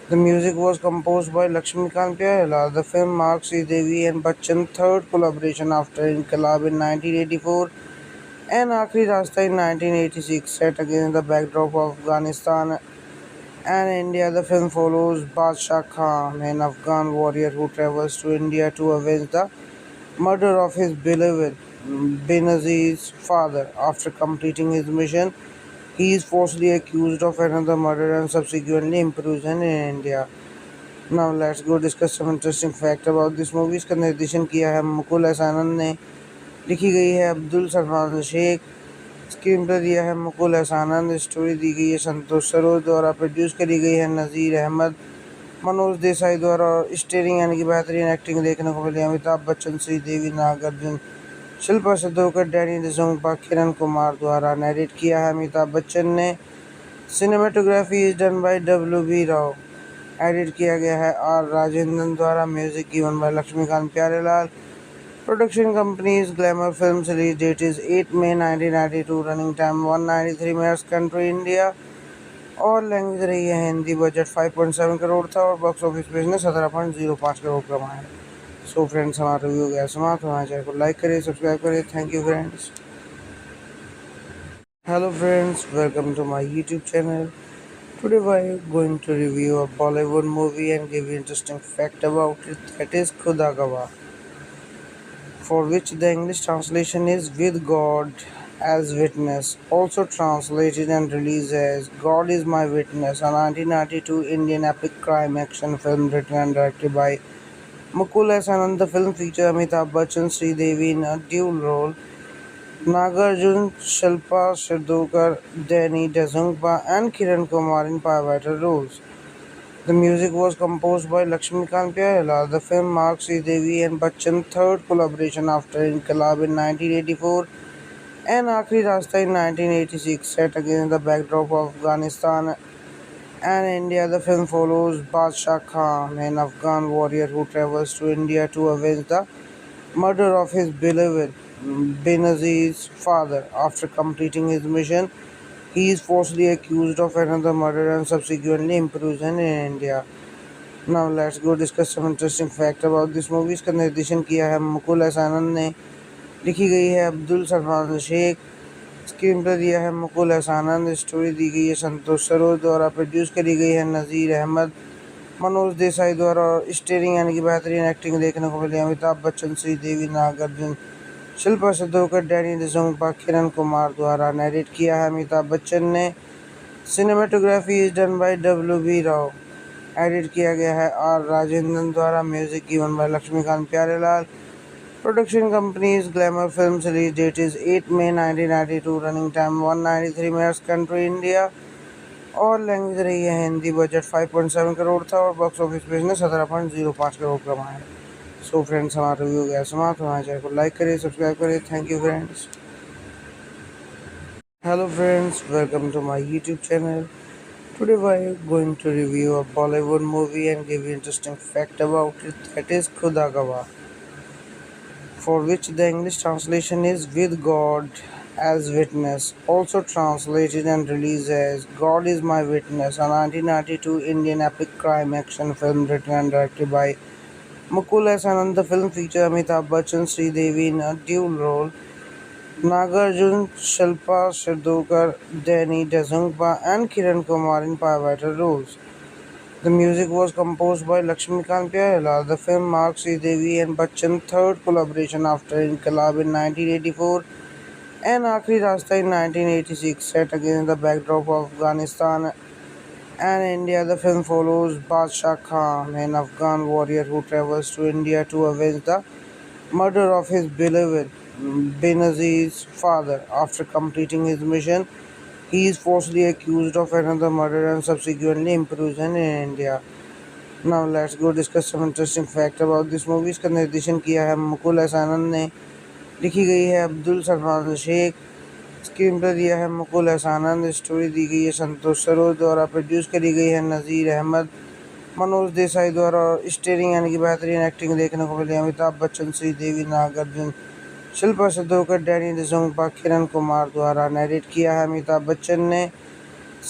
The music was composed by Lakshmikant Pyarelal. The film marks Devi and Bachchan's third collaboration after Inqilab in 1984 and Aakhri Rasta in 1986. Set against the backdrop of Afghanistan and India, the film follows Badshah Khan, an Afghan warrior who travels to India to avenge the murder of his beloved Benazir's father. After completing his mission, he is falsely accused of another murder and subsequently imprisoned in India. Now let's go discuss some interesting fact about this movie. इसका निर्देशन किया है Mukul S आनंद ने, लिखी गई है Abdul Salman Sheikh, screen play दिया है मुकुल एस आनंद, स्टोरी दी गई है संतोष सरोज द्वारा, प्रोड्यूस करी गई है नज़ीर अहमद, मनोज देसाई द्वारा। और स्टेरिंग यानी कि बेहतरीन एक्टिंग देखने को मिली अमिताभ बच्चन, श्रीदेवी, नागार्जुन, शिल्पा शिद्धोकर, डैनी डिसोंगपा, किरण कुमार द्वारा। नरेट किया है अमिताभ बच्चन ने। Cinematography is done by W B Rao. Edit किया गया है आर राजेंद्रन द्वारा। Music given by Laxmikant Pyarelal. Production company is glamour films. Release date is 8 May 1992। Running time 193 minutes. Country India और लैंग्वेज रही है हिंदी। बजट 5.7 करोड़ था और बॉक्स ऑफिस पे इसने 17.05 करोड़ कमाए। सो फ्रेंड्स, हमारा रिव्यू गया समाप्त। हमारे चैनल को लाइक करें, सब्सक्राइब करें। Thank you friends. Hello friends, welcome to my YouTube channel. Today we are going to review a Bollywood movie and give you interesting fact about it, that is Khuda Gawah, for which the English translation is With God as Witness, also translated and released as God is My Witness, a 1992 Indian epic crime action film written and directed by Mukul S. Anand. The film features Amitabh Bachchan, Sridevi in a dual role, Nagarjun, Shilpa Shirdonkar, Danny Dezungpa, and Kiran Kumar in pivotal roles. The music was composed by Lakshmikant Pyarelal. The film marks Devi and Bachchan's third collaboration after Inqilab in 1984 and Aakhri Rasta in 1986. Set against the backdrop of Afghanistan and India, the film follows Badshah Khan, an Afghan warrior who travels to India to avenge the murder of his beloved Benazir's father. After completing his mission, he is falsely accused of another murder and subsequently imprisoned in India. Now let's go discuss some interesting fact about this movie. इसका निर्देशन किया है Mukul S आनंद ने, लिखी गई है Abdul Salman Sheikh, screen play दिया है मुकुल एस आनंद, स्टोरी दी गई है संतोष सरोज द्वारा, प्रोड्यूस करी गई है नज़ीर अहमद, मनोज देसाई द्वारा। और स्टेरिंग यानी कि बेहतरीन एक्टिंग देखने को मिली अमिताभ बच्चन, श्रीदेवी, नागार्जुन, शिल्पा शिद्धोकर, डैनी डिसोंगपा, किरण कुमार द्वारा। नरेट किया है अमिताभ बच्चन ने। Cinematography is done by W B Rao. Edit किया गया है आर राजेंद्रन द्वारा। Music given by Laxmikant Pyarelal. Production company is glamour films. Release date is 8 May 1992। Running time 193 minutes. Country India और लैंग्वेज रही है हिंदी। बजट 5.7 करोड़ था और बॉक्स ऑफिस पे इसने 17.05 करोड़ कमाए। सो फ्रेंड्स, हमारा रिव्यू गया समाप्त। हमारे चैनल को लाइक करें, सब्सक्राइब करें। Thank you friends. Hello friends, welcome to my YouTube channel. Today we are going to review a Bollywood movie and give you interesting fact about it, that is Khuda Gawah, for which the English translation is With God as Witness, also translated and released as God is My Witness, a 1992 Indian epic crime action film written and directed by Mukul S. Anand. The film features Amitabh Bachchan, Sridevi in a dual role, Nagarjun, Shilpa Shirdonkar, Danny Dezungpa, and Kiran Kumar in pivotal roles. The music was composed by Lakshmikant Pyarelal. The film marks Devi and Bachchan's third collaboration after Inqilab in 1984 and Aakhri Rasta in 1986. Set against the backdrop of Afghanistan And India, the film follows Badshah Khan, an Afghan warrior who travels to India to avenge the murder of his beloved Benazir's father. After completing his mission, he is falsely accused of another murder and subsequently imprisoned in India. Now let's go discuss some interesting fact about this movie. इसका निर्देशन किया है Mukul S आनंद ने, लिखी गई है Abdul Salman Sheikh, screen play दिया है मुकुल एस आनंद, स्टोरी दी गई है संतोष सरोज द्वारा, प्रोड्यूस करी गई है नज़ीर अहमद, मनोज देसाई द्वारा और स्टेरिंग यानी कि बेहतरीन एक्टिंग देखने को मिली अमिताभ बच्चन, श्रीदेवी, नागार्जुन, शिल्पा शिद्धोकर, डैनी डिसोंगपा, किरण कुमार द्वारा। नरेट किया है अमिताभ बच्चन ने।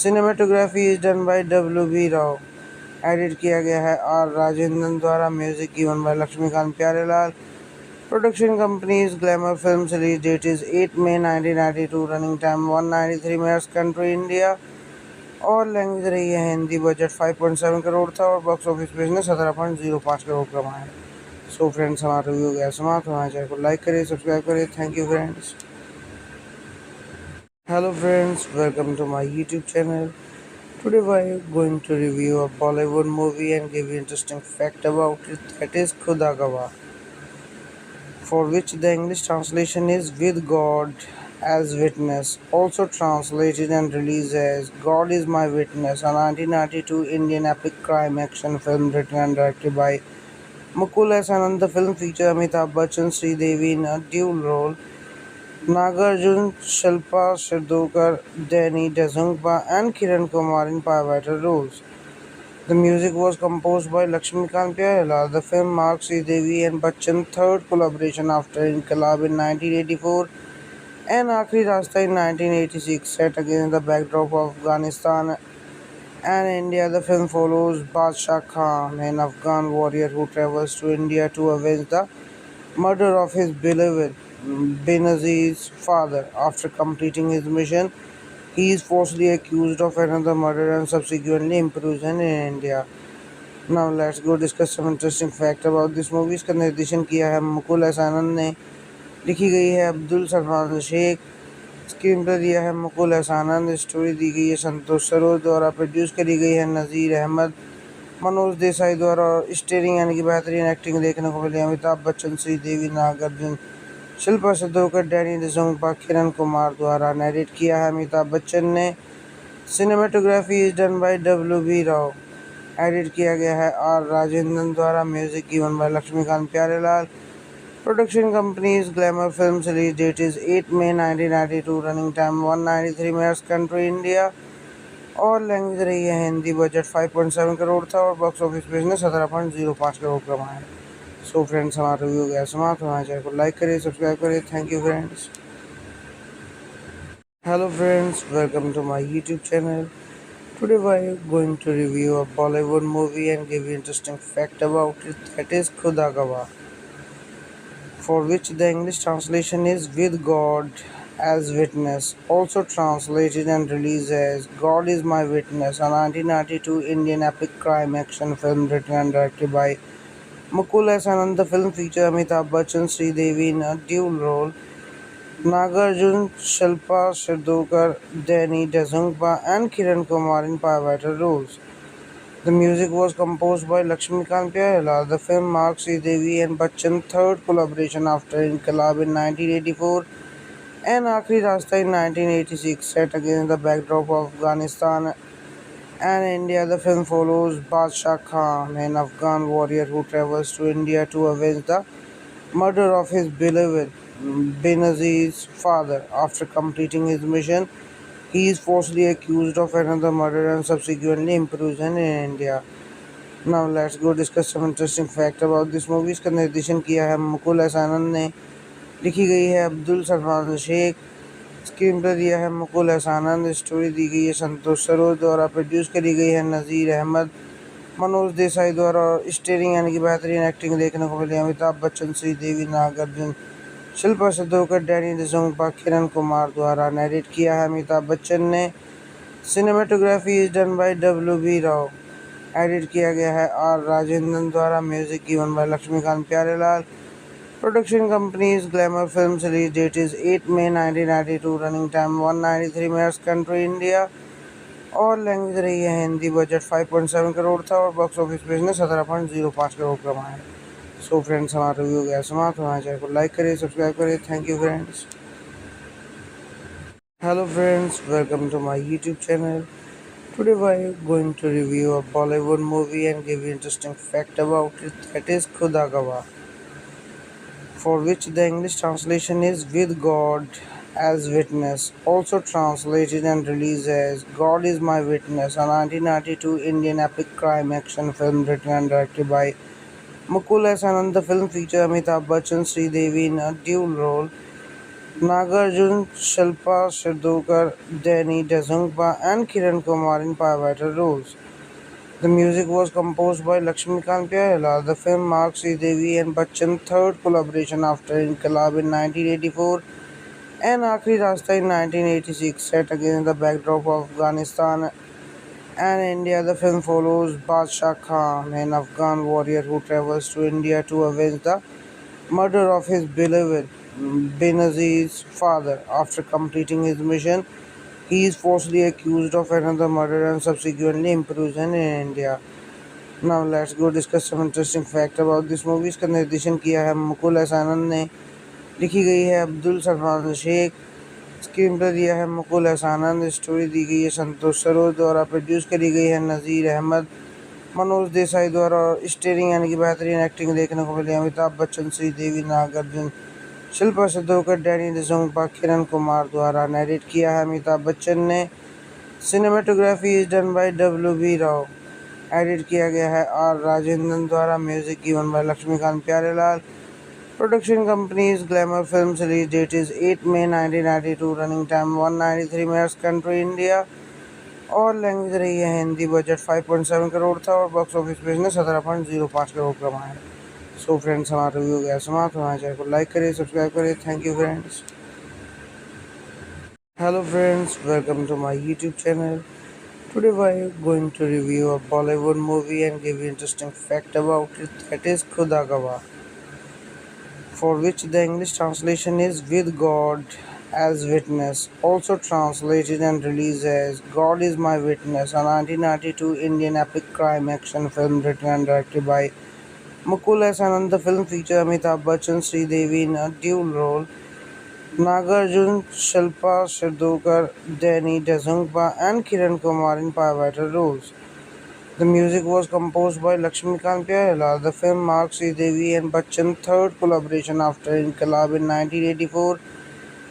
Cinematography is done by W B Rao. Edit किया गया है आर राजेंद्रन द्वारा। Music given by Laxmikant Pyarelal. Production company is glamour films. Release date is 8 May 1992। Running time 193 minutes. Country India और लैंग्वेज रही है हिंदी। बजट 5.7 करोड़ था और बॉक्स ऑफिस पे इसने 17.05 करोड़ कमाया। सो फ्रेंड्स, हमारा रिव्यू गया समाप्त। हमारे चैनल को लाइक करें, सब्सक्राइब करें। Thank you friends. Hello friends, welcome to my YouTube channel. Today we are going to review a Bollywood movie and give you interesting fact about it, that is Khuda Gawah, for which the English translation is With God as Witness, also translated and released as God is My Witness, a 1992 Indian epic crime action film written and directed by Mukul S. Anand. The film features Amitabh Bachchan, Sridevi in a dual role, Nagarjun, Shilpa Shirdokar, Danny Dezungpa, and Kiran Kumar in pivotal roles. The music was composed by Lakshmikant Pyarelal. The film marks Devi and Bachchan's third collaboration after Inqilab in 1984 and Aakhri Rasta in 1986. Set against the backdrop of Afghanistan and India, the film follows Badshah Khan, an Afghan warrior who travels to India to avenge the murder of his beloved Benazir's father. After completing his mission, he is falsely accused of another murder and subsequently imprisoned in India. Now let's go discuss some interesting fact about this movie. इसका निर्देशन किया है Mukul S आनंद ने, लिखी गई है Abdul Salman Sheikh, screen play दिया है मुकुल एस आनंद, स्टोरी दी गई है संतोष सरोज द्वारा, प्रोड्यूस करी गई है नज़ीर अहमद, मनोज देसाई द्वारा और स्टेरिंग यानी कि बेहतरीन एक्टिंग देखने को मिली अमिताभ बच्चन, श्रीदेवी, नागार्जुन, शिल्पा शिद्धोकर, डैनी डिसोंगपा, किरण कुमार द्वारा। नरेट किया है अमिताभ बच्चन ने। Cinematography is done by W B. Rao. Edit किया गया है आर राजेंद्रन द्वारा। Music given by Laxmikant Pyarelal. Production company is glamour films. Release date is 8 May 1992। Running time 193 minutes. Country India और लैंग्वेज रही है हिंदी। बजट 5.7 करोड़ था और बॉक्स ऑफिस पे इसने 17.05 करोड़ कमाया। सो फ्रेंड्स, हमारा रिव्यू गया समाप्त। हमारे चैनल को लाइक करें, सब्सक्राइब करें। Thank you friends. Hello friends, welcome to my YouTube channel. Today we are going to review a Bollywood movie and give you interesting fact about it, that is Khuda Gawah, for which the English translation is With God as Witness, also translated and released as God is My Witness, a 1992 Indian epic crime action film written and directed by Mukul S. Anand. The film features Amitabh Bachchan, Sridevi in a dual role, Nagarjun, Shilpa Shirdokar, Danny Dezungpa, and Kiran Kumar in pivotal roles. The music was composed by Lakshmikant Pyarelal. The film marks Devi and Bachchan's third collaboration after Inqilab in 1984 and Aakhri Rasta in 1986. Set against the backdrop of Afghanistan and India, the film follows Badshah Khan, an Afghan warrior who travels to India to avenge the murder of his beloved Benazir's father. After completing his mission, he is falsely accused of another murder and subsequently imprisoned in India. Now let's go discuss some interesting fact about this movie. इसका निर्देशन किया है Mukul S आनंद ने, लिखी गई है Abdul Salman Sheikh, screen play दिया है मुकुल एस आनंद, स्टोरी दी गई है संतोष सरोज द्वारा, प्रोड्यूस करी गई है नज़ीर अहमद, मनोज देसाई द्वारा और स्टेरिंग यानी कि बेहतरीन एक्टिंग देखने को मिली अमिताभ बच्चन, श्रीदेवी, नागार्जुन, शिल्पा शिद्धोकर, डैनी डिसोंगपा, किरण कुमार द्वारा। नरेट किया है अमिताभ बच्चन ने। Cinematography is done by W B. Rao. Edit किया गया है आर राजेंद्रन द्वारा। Music given by Laxmikant Pyarelal. Production company is glamour films. Release date is 8 May 1992। Running time 193 minutes. Country India और लैंग्वेज रही है हिंदी। बजट 5.7 करोड़ था और बॉक्स ऑफिस पे इसने 17.05 करोड़ कमाए। सो फ्रेंड्स, हमारा रिव्यू गया समाप्त। हमारे चैनल को लाइक करिए, सब्सक्राइब करिए। Thank you friends. Hello friends, welcome to my YouTube channel. Today we are going to review a Bollywood movie and give you interesting fact about it, that is Khuda Gawah, for which the English translation is With God as Witness, also translated and released as God is My Witness, a 1992 Indian epic crime action film written and directed by Mukul S. Anand. The film features Amitabh Bachchan, Sridevi in a dual role, Nagarjun, Shilpa Shirdookar, Danny Dezungpa, and Kiran Kumar in pivotal roles. The music was composed by Lakshmikant Pyarelal. The film marks Sridevi and Bachchan's third collaboration after Inqilab in 1984 and Aakhri Rasta in 1986. Set against the backdrop of Afghanistan and India, the film follows Badshah Khan, an Afghan warrior who travels to India to avenge the murder of his beloved Benazir's father. After completing his mission, he is falsely accused of another murder and subsequently imprisoned in India. Now let's go discuss some interesting fact about this movie. इसका निर्देशन किया है Mukul S आनंद ने, लिखी गई है Abdul Salman Sheikh, screen play दिया है मुकुल एस आनंद, स्टोरी दी गई है संतोष सरोज द्वारा, प्रोड्यूस करी गई है नज़ीर अहमद, मनोज देसाई द्वारा। और स्टेरिंग यानी कि बेहतरीन एक्टिंग देखने को मिली अमिताभ बच्चन, श्रीदेवी, नागार्जुन, शिल्पा शिद्धोकर, डैनी डिसोंगपा, किरण कुमार द्वारा। नरेट किया है अमिताभ बच्चन ने। Cinematography is done by W B Rao. Edit किया गया है आर राजेंद्रन द्वारा। Music given by Laxmikant Pyarelal. Production company is glamour films. Release date is 8 May 1992। Running time 193 minutes. Country India और लैंग्वेज रही है हिंदी। बजट 5.7 करोड़ था और बॉक्स ऑफिस पे इसने 17.05 करोड़ कमाए। सो फ्रेंड्स, हमारा रिव्यू गया समाप्त। हमारे चैनल को लाइक करिए, सब्सक्राइब करिए। Thank you friends. Hello friends, welcome to my YouTube channel. Today we are going to review a Bollywood movie and give you interesting fact about it, that is Khuda Gawah, for which the English translation is With God as Witness, also translated and released as God is My Witness, a 1992 Indian epic crime action film written and directed by Mukul S. Anand. The film features Amitabh Bachchan, Sridevi in a dual role, Nagarjun, Shilpa Shirdookar, Danny Dezungpa, and Kiran Kumar in pivotal roles. The music was composed by Lakshmikant Pyarelal. The film marks Sridevi and Bachchan's third collaboration after Inqilab in 1984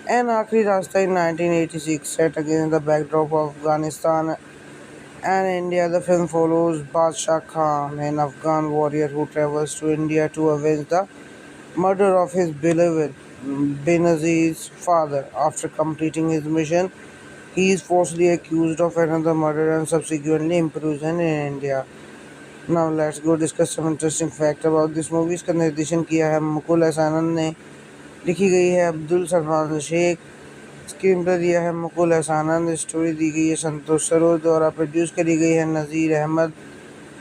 and Aakhri Rasta in 1986. Set against the backdrop of Afghanistan and India, the film follows Badshah Khan, an Afghan warrior who travels to India to avenge the murder of his beloved Benazir's father. After completing his mission, he is falsely accused of another murder and subsequently imprisoned in India. Now let's go discuss some interesting fact about this movie. इसका निर्देशन किया है Mukul S आनंद ने, लिखी गई है Abdul Salman Sheikh, screen play दिया है मुकुल एस आनंद, स्टोरी दी गई है संतोष सरोज द्वारा, प्रोड्यूस करी गई है नज़ीर अहमद,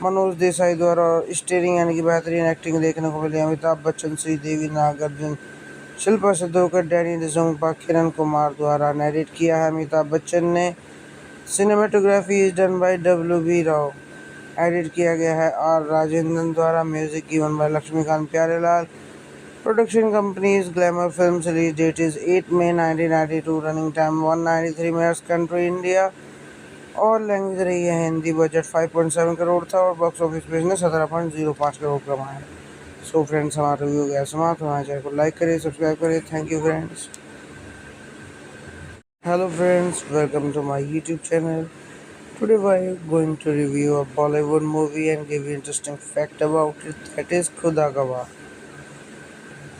मनोज देसाई द्वारा। और स्टेरिंग यानी कि बेहतरीन एक्टिंग देखने को मिली अमिताभ बच्चन, श्रीदेवी, नागार्जुन, शिल्पा शिद्धोकर, डैनी डिसोंगपा, किरण कुमार द्वारा। नरेट किया है अमिताभ बच्चन ने। Cinematography is done by W B Rao. Edit किया गया है आर राजेंद्रन द्वारा। Music given by Laxmikant Pyarelal. Production company is glamour films. Release date is 8 May 1992। Running time 193 minutes. Country India और लैंग्वेज रही है हिंदी। बजट 5.7 करोड़ था और बॉक्स ऑफिस पे इसने 17.05 करोड़ कमाए। सो फ्रेंड्स, हमारा रिव्यू गया समाप्त। हमारे चैनल को लाइक करिए, सब्सक्राइब करिए। Thank you friends. Hello friends, welcome to my YouTube channel. Today we are going to review a Bollywood movie and give you interesting fact about it, that is Khuda Gawah,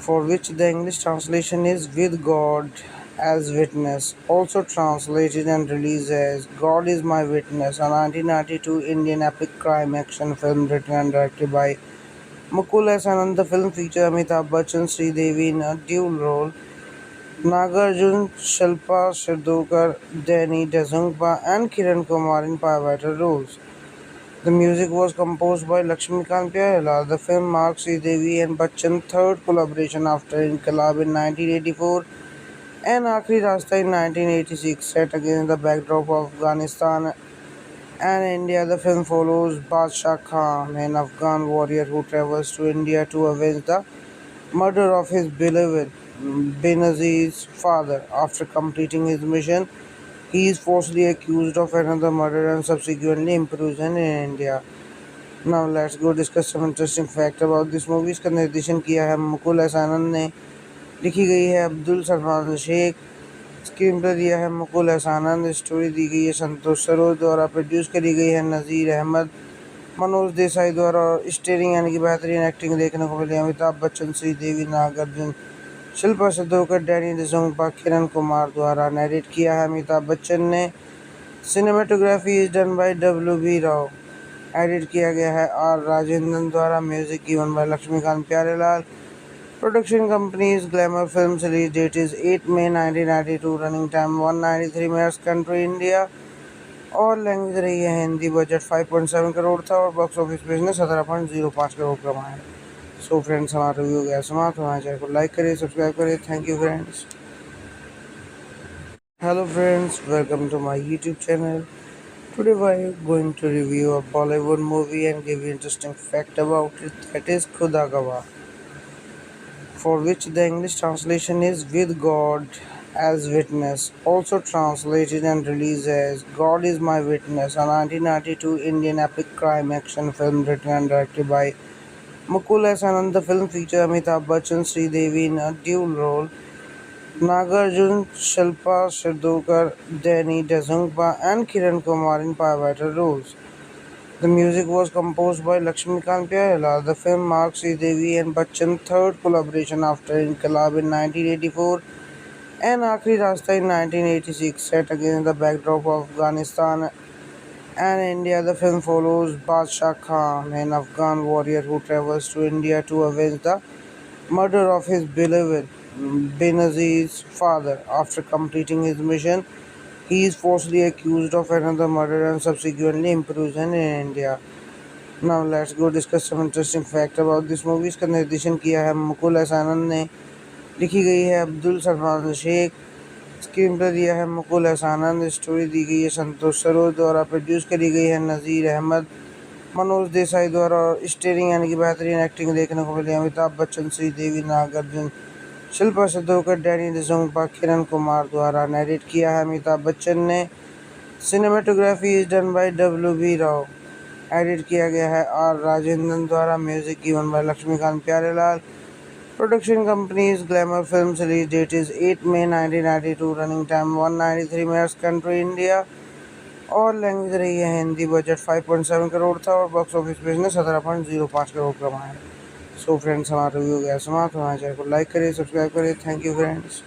for which the English translation is With God as Witness, also translated and released as God is My Witness, a 1992 Indian epic crime action film written and directed by Mukul S. Anand. The film features Amitabh Bachchan, Sridevi in a dual role, Nagarjun, Shilpa Shirdookar, Danny Dezungpa, and Kiran Kumar in pivotal roles. The music was composed by Lakshmikant Pyarelal. The film marks Sridevi and Bachchan's third collaboration after Inqilab in 1984 and Aakhri Rasta in 1986. Set against the backdrop of Afghanistan And India, the film follows Badshah Khan, an Afghan warrior who travels to India to avenge the murder of his beloved Benazir's father. After completing his mission, he is falsely accused of another murder and subsequently imprisoned in India. Now let's go discuss some interesting fact about this movie. इसका निर्देशन किया है Mukul S आनंद ने, लिखी गई है Abdul Salman Sheikh, screen play दिया है मुकुल एस आनंद, स्टोरी दी गई है संतोष सरोज द्वारा, प्रोड्यूस करी गई है नज़ीर अहमद, मनोज देसाई द्वारा और स्टेरिंग यानी कि बेहतरीन एक्टिंग देखने को मिली अमिताभ बच्चन, श्रीदेवी, नागार्जुन, शिल्पा शिद्धोकर, डैनी डिसोंगपा, किरण कुमार द्वारा। नरेट किया है अमिताभ बच्चन ने। Cinematography is done by W B Rao. Edit किया गया है आर राजेंद्रन द्वारा। Music given by Laxmikant Pyarelal. Production company is glamour films. Release date is 8 May 1992। Running time 193 minutes. Country India और लैंग्वेज रही है हिंदी। बजट 5.7 करोड़ था और बॉक्स ऑफिस पे इसने 17.05 करोड़ कमाए। सो फ्रेंड्स, हमारा रिव्यू गया समाप्त। हमारे चैनल को लाइक करें, सब्सक्राइब करें। Thank you friends. Hello friends, welcome to my YouTube channel. Today we are going to review a Bollywood movie and give you interesting fact about it, that is Khuda Gawah, for which the English translation is With God as Witness, also translated and released as God is My Witness, a 1992 Indian epic crime action film written and directed by Mukul S. Anand. The film features Amitabh Bachchan, Sridevi in a dual role, Nagarjun, Shilpa Shirdokar, Danny Dezungpa, and Kiran Kumar in pivotal roles. The music was composed by Lakshmikant Pyarelal. The film marks Devi and Bachchan's third collaboration after Inqilab in 1984 and Aakhri Rasta in 1986. Set against the backdrop of Afghanistan and India, the film follows Badshah Khan, an Afghan warrior who travels to India to avenge the murder of his beloved Benazir's father. After completing his mission, he is falsely accused of another murder and subsequently imprisoned in India. Now let's go discuss some interesting fact about this movie. इसका निर्देशन किया है Mukul S आनंद ने, लिखी गई है Abdul Salman Sheikh, screen play दिया है मुकुल एस आनंद, स्टोरी दी गई है संतोष सरोज द्वारा, प्रोड्यूस करी गई है नज़ीर अहमद, मनोज देसाई द्वारा और स्टेरिंग यानी कि बेहतरीन एक्टिंग देखने को मिली अमिताभ बच्चन, श्रीदेवी, नागार्जुन, शिल्पा शिद्धोकर, डैनी डिसोंगपा, किरण कुमार द्वारा। नरेट किया है अमिताभ बच्चन ने। Cinematography is done bye डब्ल्यू.बी.राव। Edit किया गया है आर राजेंद्रन द्वारा। Music given by Laxmikant Pyarelal. Production company is glamour films. Release date is 8 May 1992। Running time 193 minutes. Country India और लैंग्वेज रही है हिंदी। बजट 5.7 करोड़ था और बॉक्स ऑफिस पे इसने 17.05 करोड़ कमाए। सो फ्रेंड्स, हमारा रिव्यू गया समाप्त। हमारे चैनल को लाइक करें, सब्सक्राइब करें। Thank you friends.